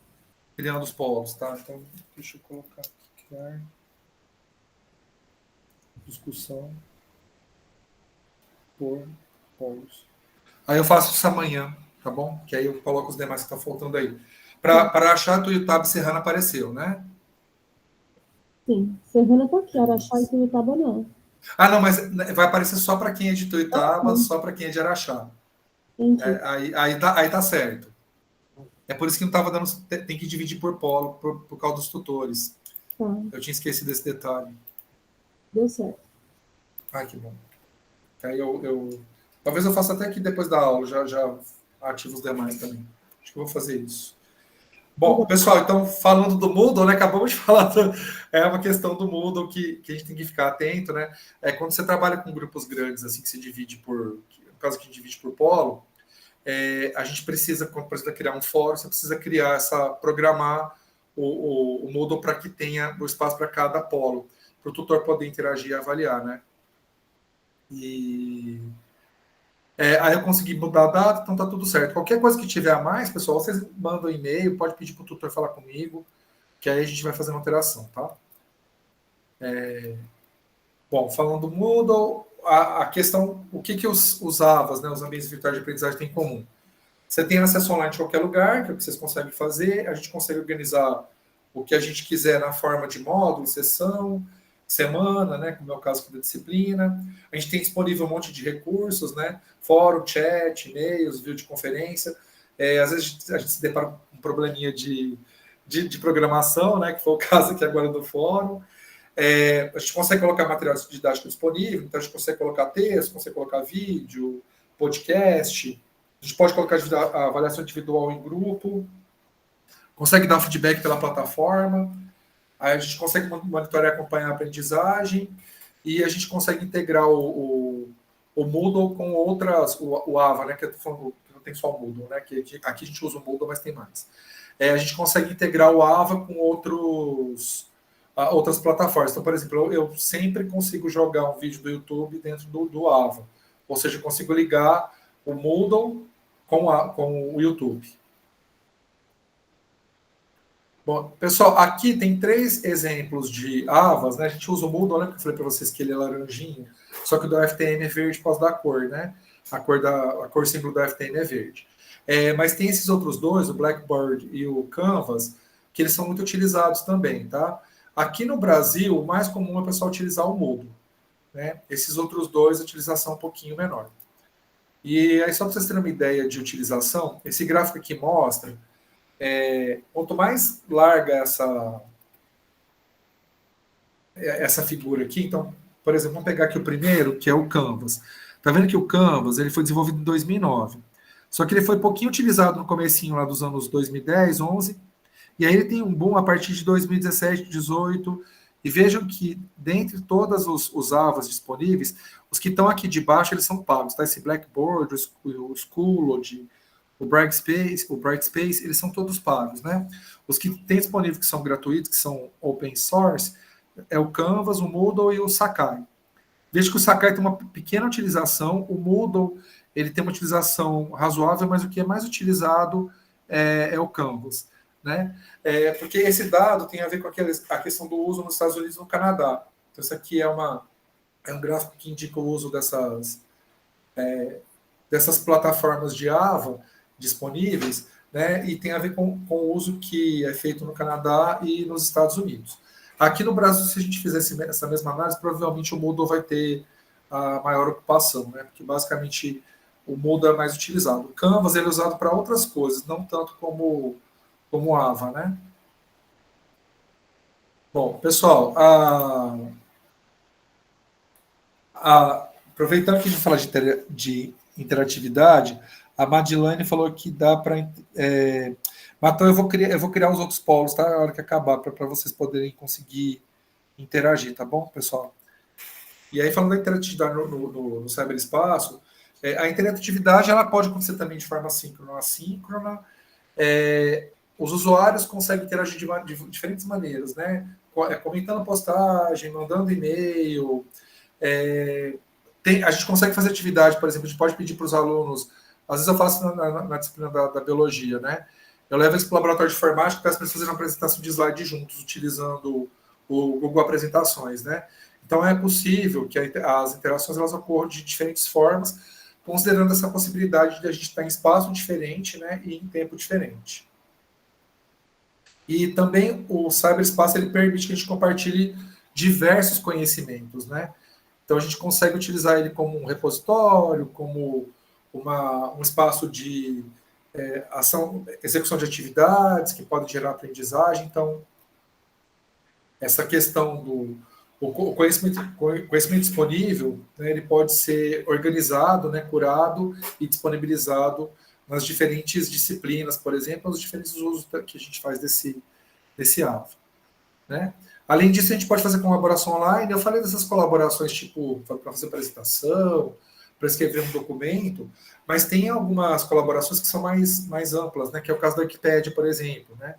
Criando os polos, tá? Então, deixa eu colocar aqui. Criar. Discussão. Por polos. Aí eu faço isso amanhã, tá bom? Que aí eu coloco os demais que estão faltando aí. Para achar, Tuiutaba e Serrano apareceu, né? Sim. Serrano tá aqui. Araxá e Tuiutaba não. Ah, não, mas vai aparecer só para quem é de Tuiutaba, Ah, só para quem é de Araxá. entendi. Aí tá certo. É por isso que não estava dando. Tem que dividir por polo, por causa dos tutores. Tá. Eu tinha esquecido desse detalhe. Deu certo. Ai, que bom. Aí talvez eu faça até aqui depois da aula, já ativo os demais também. Acho que eu vou fazer isso. Bom, pessoal, então, falando do Moodle, né, acabamos de falar, é uma questão do Moodle que a gente tem que ficar atento, né? Quando você trabalha com grupos grandes, assim, que se divide no caso que a gente divide por polo, a gente precisa, quando precisa criar um fórum, você precisa programar o Moodle para que tenha o espaço para cada polo, para o tutor poder interagir e avaliar, né? Aí eu consegui mudar a data, então tá tudo certo. Qualquer coisa que tiver a mais, pessoal, vocês mandam e-mail, pode pedir para o tutor falar comigo, que aí a gente vai fazendo alteração, tá? Bom, falando do Moodle, a questão, o que os AVAs, né, os ambientes virtuais de aprendizagem, têm em comum? Você tem acesso online de qualquer lugar, que é o que vocês conseguem fazer, a gente consegue organizar o que a gente quiser na forma de módulo, sessão, semana, né, como é o caso aqui da disciplina. A gente tem disponível um monte de recursos, né, fórum, chat, e-mails, videoconferência. Às vezes a gente se depara com um probleminha de programação, né, que foi o caso aqui agora do fórum. A gente consegue colocar material didático disponível, então a gente consegue colocar texto, consegue colocar vídeo, podcast, a gente pode colocar a avaliação individual em grupo, consegue dar feedback pela plataforma, aí a gente consegue monitorar e acompanhar a aprendizagem, e a gente consegue integrar o Moodle com outras, o AVA, né, que eu tô falando, que não tem só o Moodle, né, que aqui a gente usa o Moodle, mas tem mais. A gente consegue integrar o AVA com outras plataformas. Então, por exemplo, eu sempre consigo jogar um vídeo do YouTube dentro do AVA, ou seja, eu consigo ligar o Moodle com o YouTube. Bom, pessoal, aqui tem 3 exemplos de AVAs, né? A gente usa o Moodle, né? Porque eu falei para vocês que ele é laranjinho, só que o do FTM é verde por causa da cor, né? A cor símbolo do FTM é verde. Mas tem esses outros dois, o Blackboard e o Canvas, que eles são muito utilizados também, tá? Aqui no Brasil, o mais comum é o pessoal utilizar o Moodle, né? Esses outros dois, a utilização é um pouquinho menor. E aí, só para vocês terem uma ideia de utilização, esse gráfico aqui mostra, quanto mais larga essa figura aqui, então, por exemplo, vamos pegar aqui o primeiro, que é o Canvas. Tá vendo que o Canvas ele foi desenvolvido em 2009, só que ele foi pouquinho utilizado no comecinho lá dos anos 2010, 11, e aí ele tem um boom a partir de 2017, 2018, e vejam que, dentre todos os AVAs disponíveis, os que estão aqui de baixo, eles são pagos, tá? Esse Blackboard, o Schoology, o Brightspace, eles são todos pagos, né? Os que tem disponível, que são gratuitos, que são open source, é o Canvas, o Moodle e o Sakai. Veja que o Sakai tem uma pequena utilização, o Moodle ele tem uma utilização razoável, mas o que é mais utilizado é o Canvas, né? Porque esse dado tem a ver com a questão do uso nos Estados Unidos e no Canadá. Então, isso aqui é um gráfico que indica o uso dessas plataformas de AVA disponíveis, né? E tem a ver com o uso que é feito no Canadá e nos Estados Unidos. Aqui no Brasil, se a gente fizesse essa mesma análise, provavelmente o Moodle vai ter a maior ocupação, né? Porque basicamente o Moodle é mais utilizado. O Canvas ele é usado para outras coisas, não tanto como AVA, né? Bom, pessoal, aproveitando que a gente fala de interatividade, a Madeleine falou que dá para... Então, eu vou criar os outros polos, tá? Na hora que acabar, para vocês poderem conseguir interagir, tá bom, pessoal? E aí, falando da interatividade no cyberespaço, a interatividade ela pode acontecer também de forma síncrona ou assíncrona. Os usuários conseguem interagir de diferentes maneiras, né? Comentando postagem, mandando e-mail. A gente consegue fazer atividade, por exemplo, a gente pode pedir para os alunos, às vezes eu faço na disciplina da biologia, né? Eu levo eles para o laboratório de informática e peço para eles fazerem uma apresentação de slide juntos, utilizando o Google Apresentações, né? Então, é possível que as interações elas ocorram de diferentes formas, considerando essa possibilidade de a gente estar em espaço diferente, né, e em tempo diferente. E também o cyberespaço ele permite que a gente compartilhe diversos conhecimentos, né? Então, a gente consegue utilizar ele como um repositório, como um espaço de execução de atividades que podem gerar aprendizagem. Então, essa questão do conhecimento disponível, né, ele pode ser organizado, né, curado e disponibilizado nas diferentes disciplinas, por exemplo, nos diferentes usos que a gente faz desse AVA, né? Além disso, a gente pode fazer colaboração online. Eu falei dessas colaborações, tipo, para fazer apresentação, para escrever um documento, mas tem algumas colaborações que são mais amplas, né? Que é o caso da Wikipédia, por exemplo, né?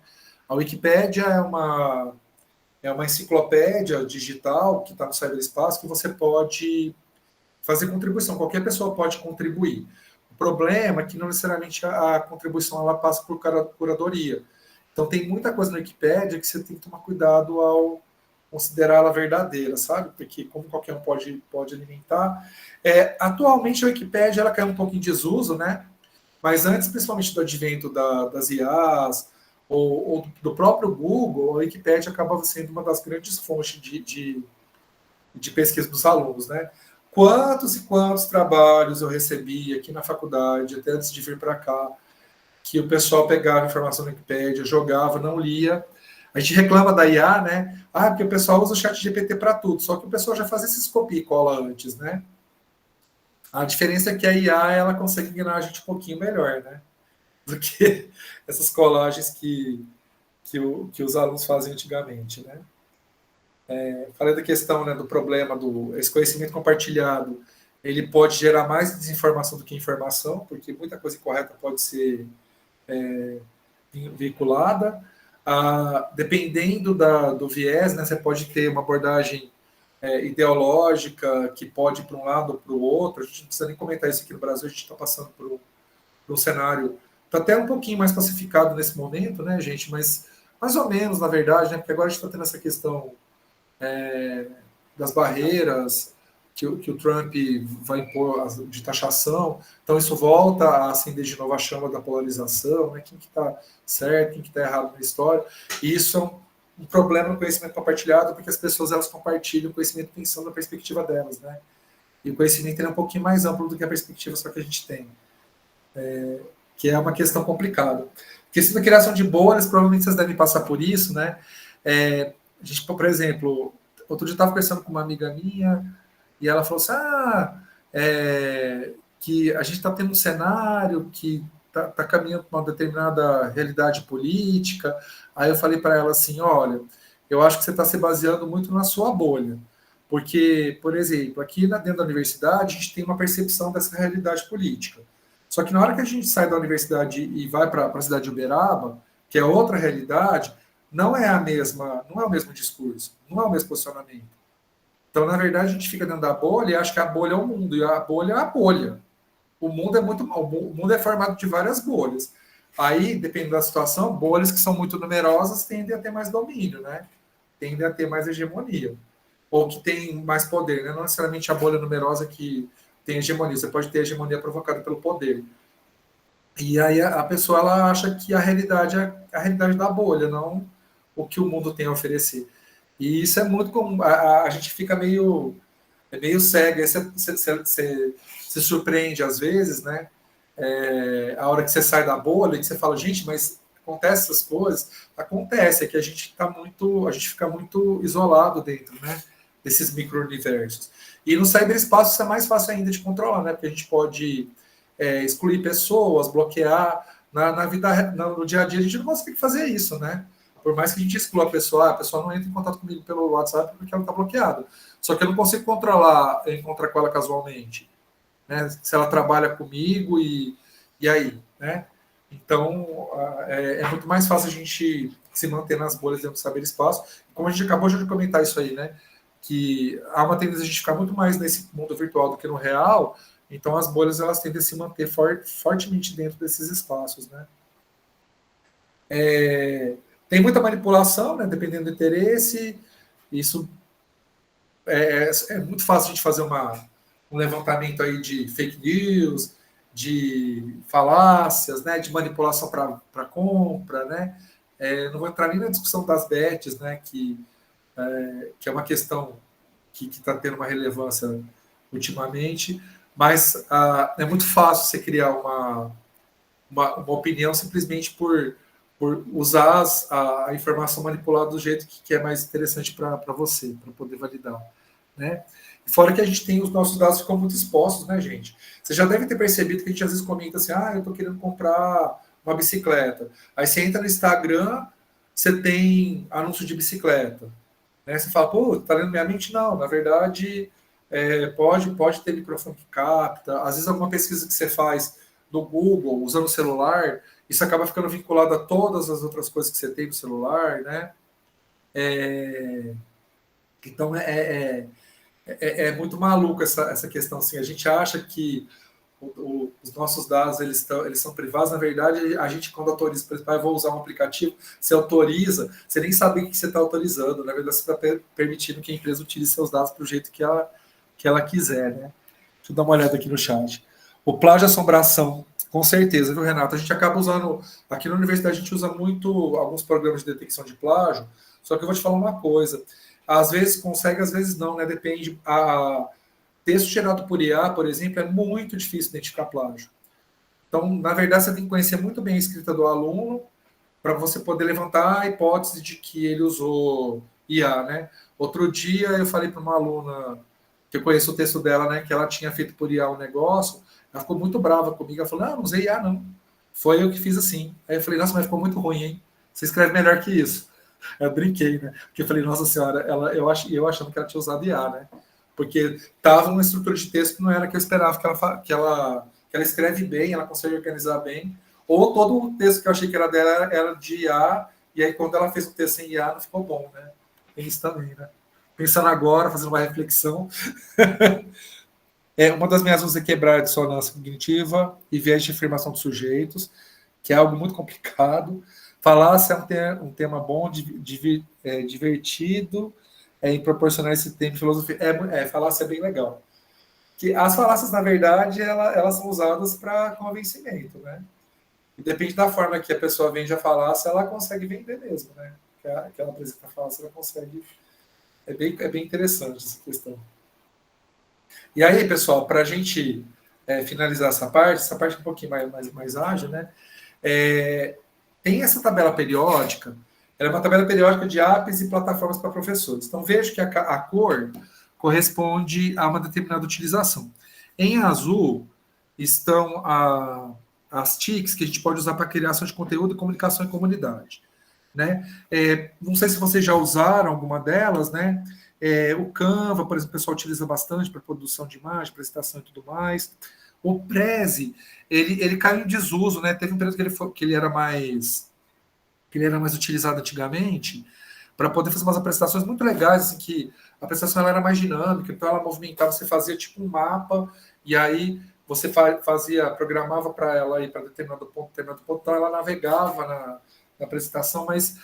A Wikipédia é uma enciclopédia digital que está no cyberespaço que você pode fazer contribuição. Qualquer pessoa pode contribuir. O problema é que não necessariamente a contribuição ela passa por curadoria. Então, tem muita coisa na Wikipédia que você tem que tomar cuidado ao considerá-la verdadeira, sabe? Porque como qualquer um pode alimentar. Atualmente, a Wikipédia ela caiu um pouco em desuso, né? Mas antes, principalmente do advento das IAs ou do próprio Google, a Wikipédia acabava sendo uma das grandes fontes de pesquisa dos alunos, né? Quantos e quantos trabalhos eu recebi aqui na faculdade, até antes de vir para cá, que o pessoal pegava informação na Wikipédia, jogava, não lia. A gente reclama da IA, né? Porque o pessoal usa o ChatGPT para tudo, só que o pessoal já fazia esses copia e cola antes, né? A diferença é que a IA ela consegue enganar a gente um pouquinho melhor, né? Do que essas colagens que os alunos fazem antigamente, né? Falei da questão, né, do problema esse conhecimento compartilhado, ele pode gerar mais desinformação do que informação, porque muita coisa incorreta pode ser veiculada. Dependendo do viés, né, você pode ter uma abordagem ideológica que pode ir para um lado ou para o outro. A gente não precisa nem comentar isso aqui no Brasil, a gente está passando por um cenário está até um pouquinho mais pacificado nesse momento, né, gente? Mas mais ou menos, na verdade, né? Porque agora a gente está tendo essa questão das barreiras que o Trump vai impor de taxação. Então, isso volta a acender de novo a chama da polarização, né? Quem que está certo, quem que está errado na história. E isso é um problema no conhecimento compartilhado, porque as pessoas elas compartilham o conhecimento pensando na perspectiva delas, né? E o conhecimento é um pouquinho mais amplo do que a perspectiva só que a gente tem. Que é uma questão complicada. Questão da criação de bolhas, provavelmente vocês devem passar por isso, né? A gente, por exemplo, outro dia eu estava conversando com uma amiga minha e ela falou assim, que a gente está tendo um cenário que está caminhando para uma determinada realidade política. Aí eu falei para ela assim, olha, eu acho que você está se baseando muito na sua bolha. Porque, por exemplo, aqui dentro da universidade, a gente tem uma percepção dessa realidade política. Só que na hora que a gente sai da universidade e vai para a cidade de Uberaba, que é outra realidade, não é o mesmo discurso, não é o mesmo posicionamento. Então, na verdade, a gente fica dentro da bolha e acha que a bolha é o mundo, e a bolha é a bolha. O mundo é formado de várias bolhas. Aí, dependendo da situação, bolhas que são muito numerosas tendem a ter mais domínio, né? Tendem a ter mais hegemonia. Ou que tem mais poder, né? Não necessariamente a bolha numerosa que tem hegemonia, você pode ter hegemonia provocada pelo poder. E aí a pessoa ela acha que a realidade é a realidade da bolha, não o que o mundo tem a oferecer. E isso é muito comum. A gente fica meio cego. Aí você se surpreende às vezes, né? A hora que você sai da bolha e que você fala, gente, mas acontece essas coisas? Acontece, é que a gente fica muito isolado dentro, né? Desses micro-universos. E no cyberespaço isso é mais fácil ainda de controlar, né? Porque a gente pode excluir pessoas, bloquear. Na vida, no dia a dia, a gente não consegue fazer isso, né? Por mais que a gente exclua a pessoa não entra em contato comigo pelo WhatsApp porque ela está bloqueada. Só que eu não consigo encontrar com ela casualmente, né? Se ela trabalha comigo e aí, né? Então, é muito mais fácil a gente se manter nas bolhas dentro do cyberespaço. Como a gente acabou de comentar isso aí, né? Que há uma tendência a gente ficar muito mais nesse mundo virtual do que no real, então as bolhas elas tendem a se manter fortemente dentro desses espaços, né? Tem muita manipulação, né? Dependendo do interesse, isso é muito fácil a gente fazer um levantamento aí de fake news, de falácias, né? De manipulação para compra, né? Não vou entrar nem na discussão das bets, né? Que é uma questão que está tendo uma relevância ultimamente, mas é muito fácil você criar uma opinião simplesmente por usar a informação manipulada do jeito que é mais interessante para você, para poder validar, né? Fora que a gente tem os nossos dados ficam muito expostos, né, gente? Você já deve ter percebido que a gente às vezes comenta assim, eu estou querendo comprar uma bicicleta. Aí você entra no Instagram, você tem anúncio de bicicleta. Né? Você fala, pô, tá lendo minha mente? Não, na verdade, pode ter microfone que capta. Às vezes alguma pesquisa que você faz no Google, usando o celular, isso acaba ficando vinculado a todas as outras coisas que você tem no celular, né? Então, é muito maluco essa questão. Assim, a gente acha que os nossos dados eles são privados. Na verdade, a gente, quando autoriza, por exemplo, eu vou usar um aplicativo, você autoriza, você nem sabe o que você está autorizando. Na verdade, você está permitindo que a empresa utilize seus dados para o jeito que ela quiser, né? Deixa eu dar uma olhada aqui no chat. O plágio e assombração, com certeza, viu, Renato? A gente acaba usando, aqui na universidade a gente usa muito alguns programas de detecção de plágio, só que eu vou te falar uma coisa, às vezes consegue, às vezes não, né? Depende. Texto gerado por IA, por exemplo, é muito difícil identificar plágio. Então, na verdade, você tem que conhecer muito bem a escrita do aluno para você poder levantar a hipótese de que ele usou IA, né? Outro dia eu falei para uma aluna, que eu conheço o texto dela, né, que ela tinha feito por IA um negócio, ela ficou muito brava comigo, ela falou, não usei IA não, foi eu que fiz assim. Aí eu falei, nossa, mas ficou muito ruim, hein? Você escreve melhor que isso. Eu brinquei, né? Porque eu falei, nossa senhora, eu achando que ela tinha usado IA, né? Porque estava uma estrutura de texto que não era que eu esperava, que ela escreve bem, ela consegue organizar bem, ou todo o texto que eu achei que era dela era de IA, e aí quando ela fez o texto em IA não ficou bom, né? Tem isso também, né? Pensando agora, fazendo uma reflexão, uma das minhas usos é quebrar a dissonância cognitiva e viés de afirmação dos sujeitos, que é algo muito complicado. Falácia é um tema bom, divertido, em proporcionar esse tempo de filosofia. Falácia é bem legal. Que as falácias, na verdade, elas são usadas para convencimento, né? E depende da forma que a pessoa vende a falácia, ela consegue vender mesmo, né? Que ela apresenta a falácia, ela consegue... É bem interessante essa questão. E aí, pessoal, para a gente finalizar essa parte é um pouquinho mais ágil, né? Tem essa tabela periódica. Ela é uma tabela periódica de apps e plataformas para professores. Então, vejo que a cor corresponde a uma determinada utilização. Em azul estão as TICs que a gente pode usar para criação de conteúdo e comunicação em comunidade. Né? Não sei se vocês já usaram alguma delas, né? O Canva, por exemplo, o pessoal utiliza bastante para produção de imagem, apresentação e tudo mais. O Prezi, ele caiu em desuso, né? Teve um período que ele era mais utilizado antigamente para poder fazer umas apresentações muito legais, assim, que a apresentação ela era mais dinâmica, então ela movimentava, você fazia tipo um mapa, e aí você programava para ela ir para determinado ponto, então ela navegava na apresentação, mas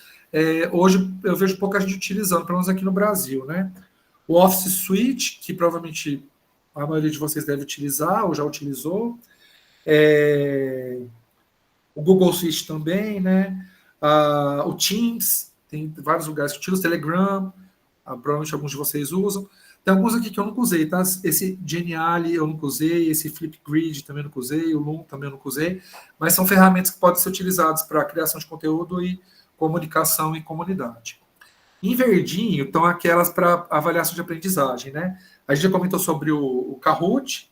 hoje eu vejo pouca gente utilizando, pelo menos aqui no Brasil, né? O Office Suite, que provavelmente a maioria de vocês deve utilizar ou já utilizou, o Google Suite também, né? O Teams, tem vários lugares que utilizam, o Telegram, provavelmente alguns de vocês usam. Tem alguns aqui que eu nunca usei, tá? Esse Geniali eu nunca usei, esse Flipgrid também nunca usei, o Loom também eu nunca usei, mas são ferramentas que podem ser utilizadas para criação de conteúdo e comunicação e comunidade. Em verdinho, estão aquelas para avaliação de aprendizagem, né? A gente já comentou sobre o Kahoot.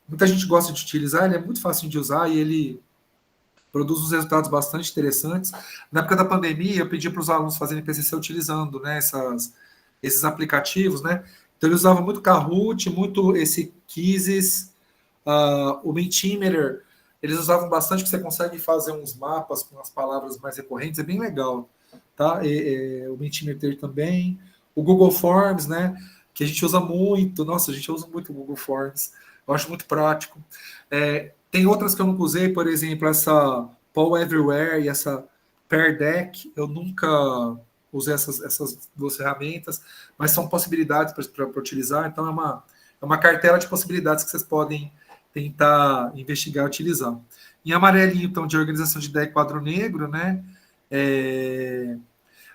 Muita gente gosta de utilizar, ele é muito fácil de usar e ele produz uns resultados bastante interessantes. Na época da pandemia, eu pedi para os alunos fazerem PCC utilizando, né, esses aplicativos, né? Então, eles usavam muito Kahoot, muito esse Quizzes, o Mentimeter. Eles usavam bastante, que você consegue fazer uns mapas com as palavras mais recorrentes, é bem legal, tá? O Mentimeter também. O Google Forms, né? Que a gente usa muito. Nossa, a gente usa muito o Google Forms. Eu acho muito prático. Tem outras que eu nunca usei, por exemplo, essa Poll Everywhere e essa Pear Deck. Eu nunca usei essas duas ferramentas, mas são possibilidades para utilizar. Então, é uma cartela de possibilidades que vocês podem tentar investigar e utilizar. Em amarelinho, então, de organização de ideia e quadro negro, né?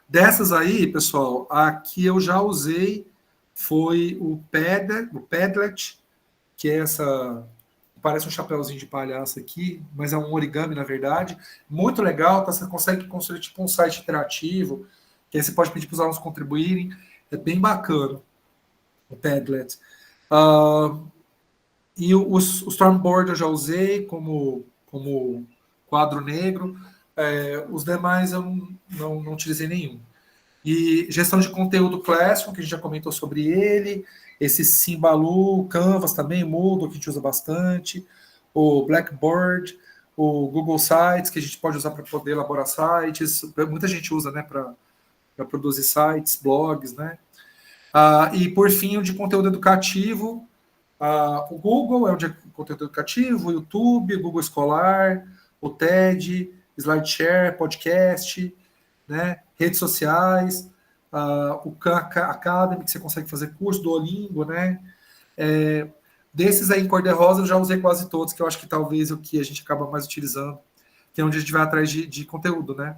Dessas aí, pessoal, a que eu já usei foi o Padlet, que é essa... Parece um chapéuzinho de palhaço aqui, mas é um origami, na verdade. Muito legal, tá? Você consegue construir tipo um site interativo, que aí você pode pedir para os alunos contribuírem. É bem bacana, o Padlet. E o Stormboard eu já usei como quadro negro. Os demais eu não utilizei nenhum. E gestão de conteúdo Classroom, que a gente já comentou sobre ele. Esse Simbalu, Canvas também, Moodle, que a gente usa bastante. O Blackboard, o Google Sites, que a gente pode usar para poder elaborar sites. Muita gente usa, né, para produzir sites, blogs, né? E, por fim, o de conteúdo educativo. O Google é o de conteúdo educativo, o YouTube, o Google Escolar, o TED, SlideShare, podcast, né? Redes sociais, o Khan Academy, que você consegue fazer curso, do Duolingo, né? Desses aí em cor-de-rosa eu já usei quase todos, que eu acho que talvez o que a gente acaba mais utilizando, que é onde a gente vai atrás de conteúdo, né?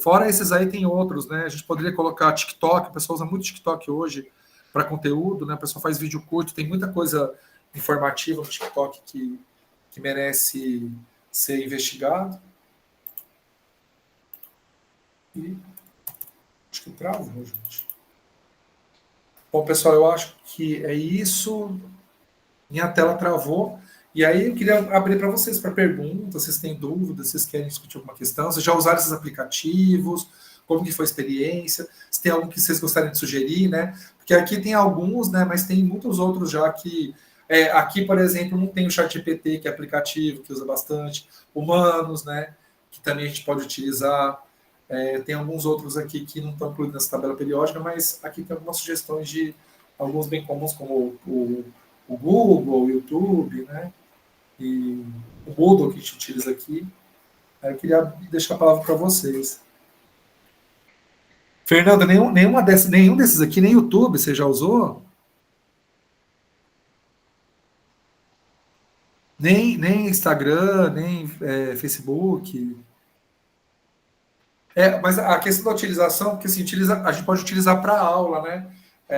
Fora esses aí tem outros, né? A gente poderia colocar TikTok, o pessoal usa muito TikTok hoje para conteúdo, né? O pessoal faz vídeo curto, tem muita coisa informativa no TikTok que merece ser investigado. E acho que travou, gente. Bom, pessoal, eu acho que é isso. Minha tela travou. E aí eu queria abrir para vocês para perguntas, vocês têm dúvidas, vocês querem discutir alguma questão, vocês já usaram esses aplicativos, como que foi a experiência, se tem algum que vocês gostariam de sugerir, né? Porque aqui tem alguns, né? Mas tem muitos outros já que... aqui, por exemplo, não tem o ChatGPT, que é aplicativo, que usa bastante. Humanos, né? Que também a gente pode utilizar. Tem alguns outros aqui que não estão incluídos nessa tabela periódica, mas aqui tem algumas sugestões de alguns bem comuns, como o Google, o YouTube, né? E o Moodle que a gente utiliza aqui. Aí eu queria deixar a palavra para vocês. Fernando, nenhum desses aqui, nem YouTube, você já usou? Nem Instagram, nem Facebook? Mas a questão da utilização, porque assim, a gente pode utilizar para aula, né?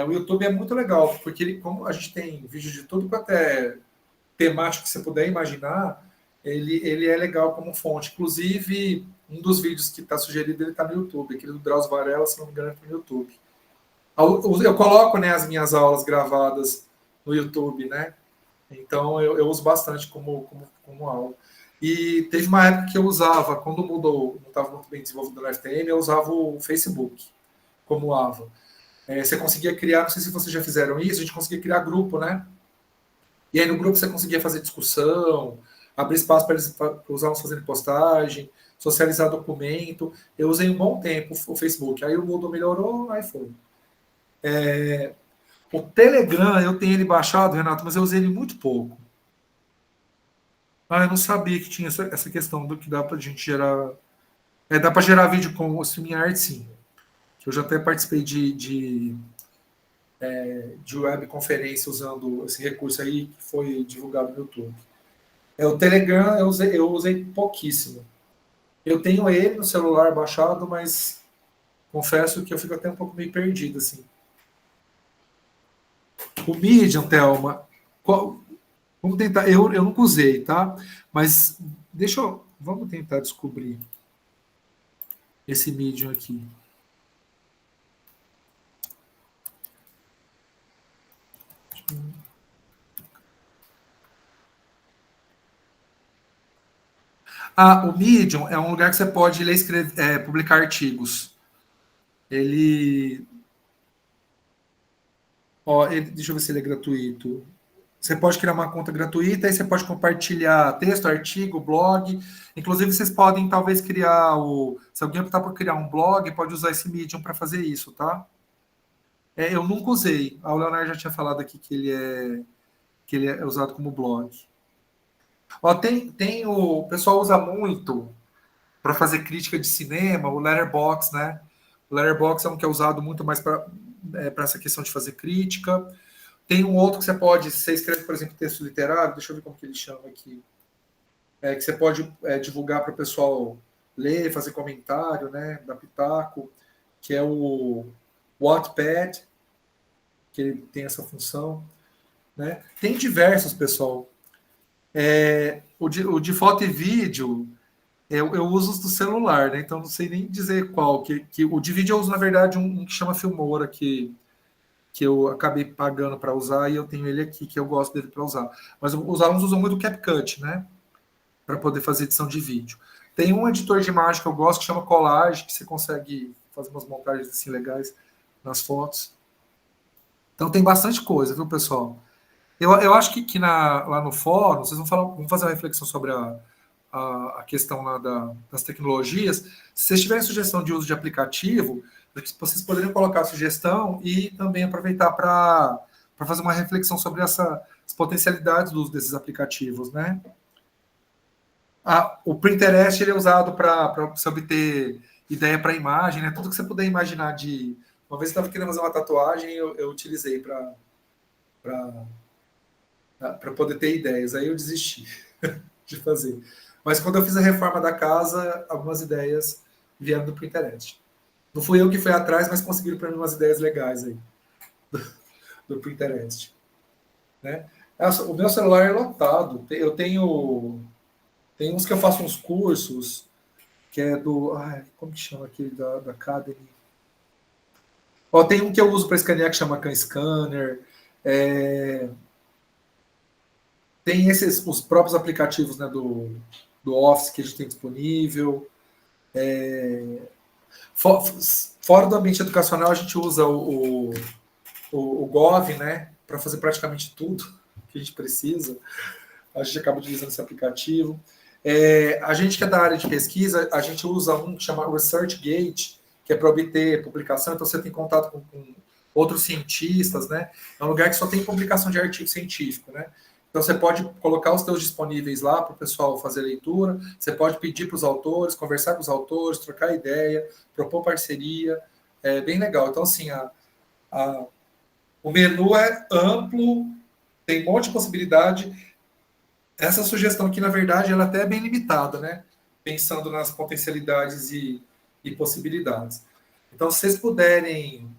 O YouTube é muito legal, porque como a gente tem vídeo de tudo quanto é temático que você puder imaginar, ele é legal como fonte. Inclusive, um dos vídeos que está sugerido, ele está no YouTube. Aquele do Drauzio Varela, se não me engano, está no YouTube. Eu coloco, né, as minhas aulas gravadas no YouTube, né? Então, eu uso bastante como aula. E teve uma época que eu usava, quando o Moodle não estava muito bem desenvolvido no FTM, eu usava o Facebook como AVA. Você conseguia criar, não sei se vocês já fizeram isso, a gente conseguia criar grupo, né? E aí no grupo você conseguia fazer discussão, abrir espaço para os alunos fazerem postagem, socializar documento. Eu usei um bom tempo o Facebook. Aí o Moodle melhorou, aí foi. O Telegram, eu tenho ele baixado, Renato, mas eu usei ele muito pouco. Ah, eu não sabia que tinha essa questão do que dá para a gente gerar. Dá para gerar vídeo com o StreamYard, sim. Eu já até participei de webconferência usando esse recurso aí que foi divulgado no YouTube. O Telegram eu usei pouquíssimo. Eu tenho ele no celular baixado, mas confesso que eu fico até um pouco meio perdido, assim. O Medium, Thelma, vamos tentar. Eu nunca usei, tá? Mas vamos tentar descobrir esse Medium aqui. O Medium é um lugar que você pode ler, publicar artigos. Deixa eu ver se ele é gratuito. Você pode criar uma conta gratuita, aí você pode compartilhar texto, artigo, blog. Inclusive, vocês podem talvez criar se alguém optar por criar um blog, pode usar esse Medium para fazer isso, tá? Eu nunca usei. O Leonardo já tinha falado aqui que ele é usado como blog. O pessoal usa muito para fazer crítica de cinema, o Letterboxd, né? O Letterboxd é um que é usado muito mais para essa questão de fazer crítica. Tem um outro que você escreve, por exemplo, texto literário, deixa eu ver como que ele chama aqui, que você pode divulgar para o pessoal ler, fazer comentário, né, dar pitaco, que é o Wattpad, que ele tem essa função, né? Tem diversos, pessoal. O de foto e vídeo, eu uso os do celular, né? Então não sei nem dizer qual. O de vídeo eu uso, na verdade, um que chama Filmora, que eu acabei pagando para usar, e eu tenho ele aqui, que eu gosto dele para usar. Mas os alunos usam muito o CapCut, né? Para poder fazer edição de vídeo. Tem um editor de imagem que eu gosto, que chama Collage, que você consegue fazer umas montagens assim legais nas fotos. Então tem bastante coisa, viu, pessoal? Eu acho que lá no fórum, vocês vão fazer uma reflexão sobre a questão lá das tecnologias. Se vocês tiverem sugestão de uso de aplicativo, vocês poderiam colocar a sugestão e também aproveitar para fazer uma reflexão sobre as potencialidades do uso desses aplicativos, né? O Pinterest ele é usado para você obter ideia para imagem, né? Tudo que você puder imaginar de... Uma vez eu estava querendo fazer uma tatuagem, eu utilizei para poder ter ideias. Aí eu desisti de fazer. Mas quando eu fiz a reforma da casa, algumas ideias vieram do Pinterest. Não fui eu que fui atrás, mas conseguiram para mim umas ideias legais aí do Pinterest. Né? O meu celular é lotado. Eu tenho uns que eu faço uns cursos, que é do... como que chama aquele da Academy? Tem um que eu uso para escanear, que chama CanScanner. Tem os próprios aplicativos, né, do Office que a gente tem disponível. Fora do ambiente educacional, a gente usa o Gov, né, para fazer praticamente tudo que a gente precisa. A gente acaba utilizando esse aplicativo. A gente que é da área de pesquisa, a gente usa um que chama ResearchGate, que é para obter publicação, então você tem contato com outros cientistas, né? É um lugar que só tem publicação de artigo científico, né? Então você pode colocar os teus disponíveis lá para o pessoal fazer leitura, você pode pedir para os autores, conversar com os autores, trocar ideia, propor parceria, é bem legal. Então, assim, o menu é amplo, tem um monte de possibilidade. Essa sugestão aqui, na verdade, ela até é bem limitada, né? Pensando nas potencialidades e possibilidades. Então, se vocês puderem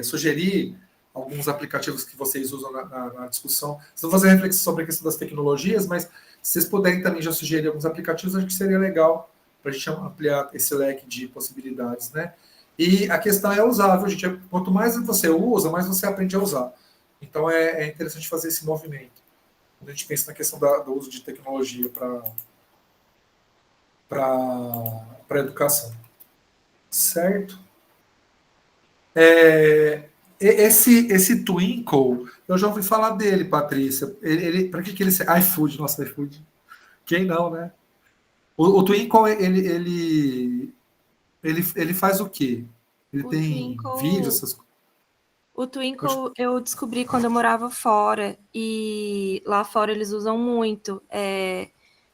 sugerir alguns aplicativos que vocês usam na discussão, vocês vão fazer reflexão sobre a questão das tecnologias, mas se vocês puderem também já sugerir alguns aplicativos, acho que seria legal para a gente ampliar esse leque de possibilidades, né? E a questão é usável, gente. Quanto mais você usa, mais você aprende a usar. Então, é interessante fazer esse movimento. Quando a gente pensa na questão do uso de tecnologia para a educação. Certo? Esse Twinkle, eu já ouvi falar dele, Patrícia. Para que ele serve? iFood, nossa, iFood. Quem não, né? O Twinkle, ele faz o quê? Ele O tem Twinkle- vídeos, essas coisas? O Twinkle eu descobri quando eu morava fora, e lá fora eles usam muito.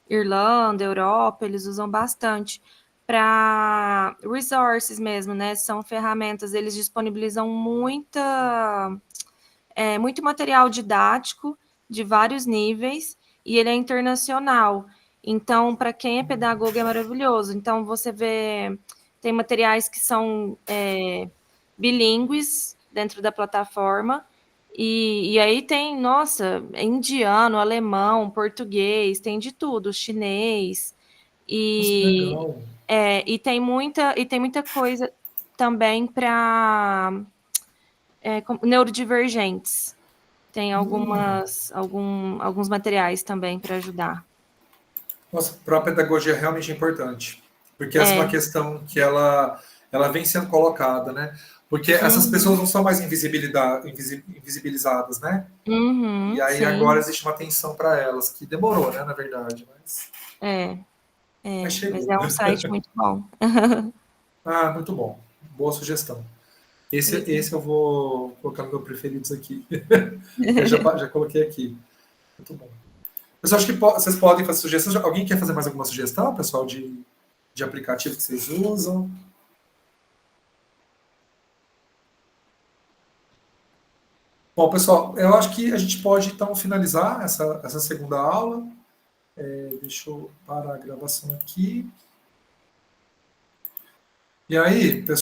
Irlanda, Europa, eles usam bastante para resources mesmo, né? São ferramentas, eles disponibilizam muito material didático de vários níveis, e ele é internacional. Então, para quem é pedagogo, é maravilhoso. Então, você vê, tem materiais que são bilíngues dentro da plataforma, e aí tem, nossa, indiano, alemão, português, tem de tudo, chinês, Nossa, que legal. e tem muita coisa também para neurodivergentes. Tem alguns materiais também para ajudar. Nossa, para a pedagogia é realmente importante, porque essa é uma questão que ela vem sendo colocada, né? Porque essas pessoas não são mais invisibilizadas, né? E aí Sim. agora existe uma atenção para elas, que demorou, né, na verdade. Mas chegou. Mas é um site muito bom. Ah, muito bom. Boa sugestão. Esse eu vou colocar no meu preferidos aqui. Eu já coloquei aqui. Muito bom. Pessoal, acho que vocês podem fazer sugestões. Alguém quer fazer mais alguma sugestão, pessoal, de aplicativo que vocês usam? Bom, pessoal, eu acho que a gente pode, então, finalizar essa segunda aula. Deixa eu parar a gravação aqui. E aí, pessoal,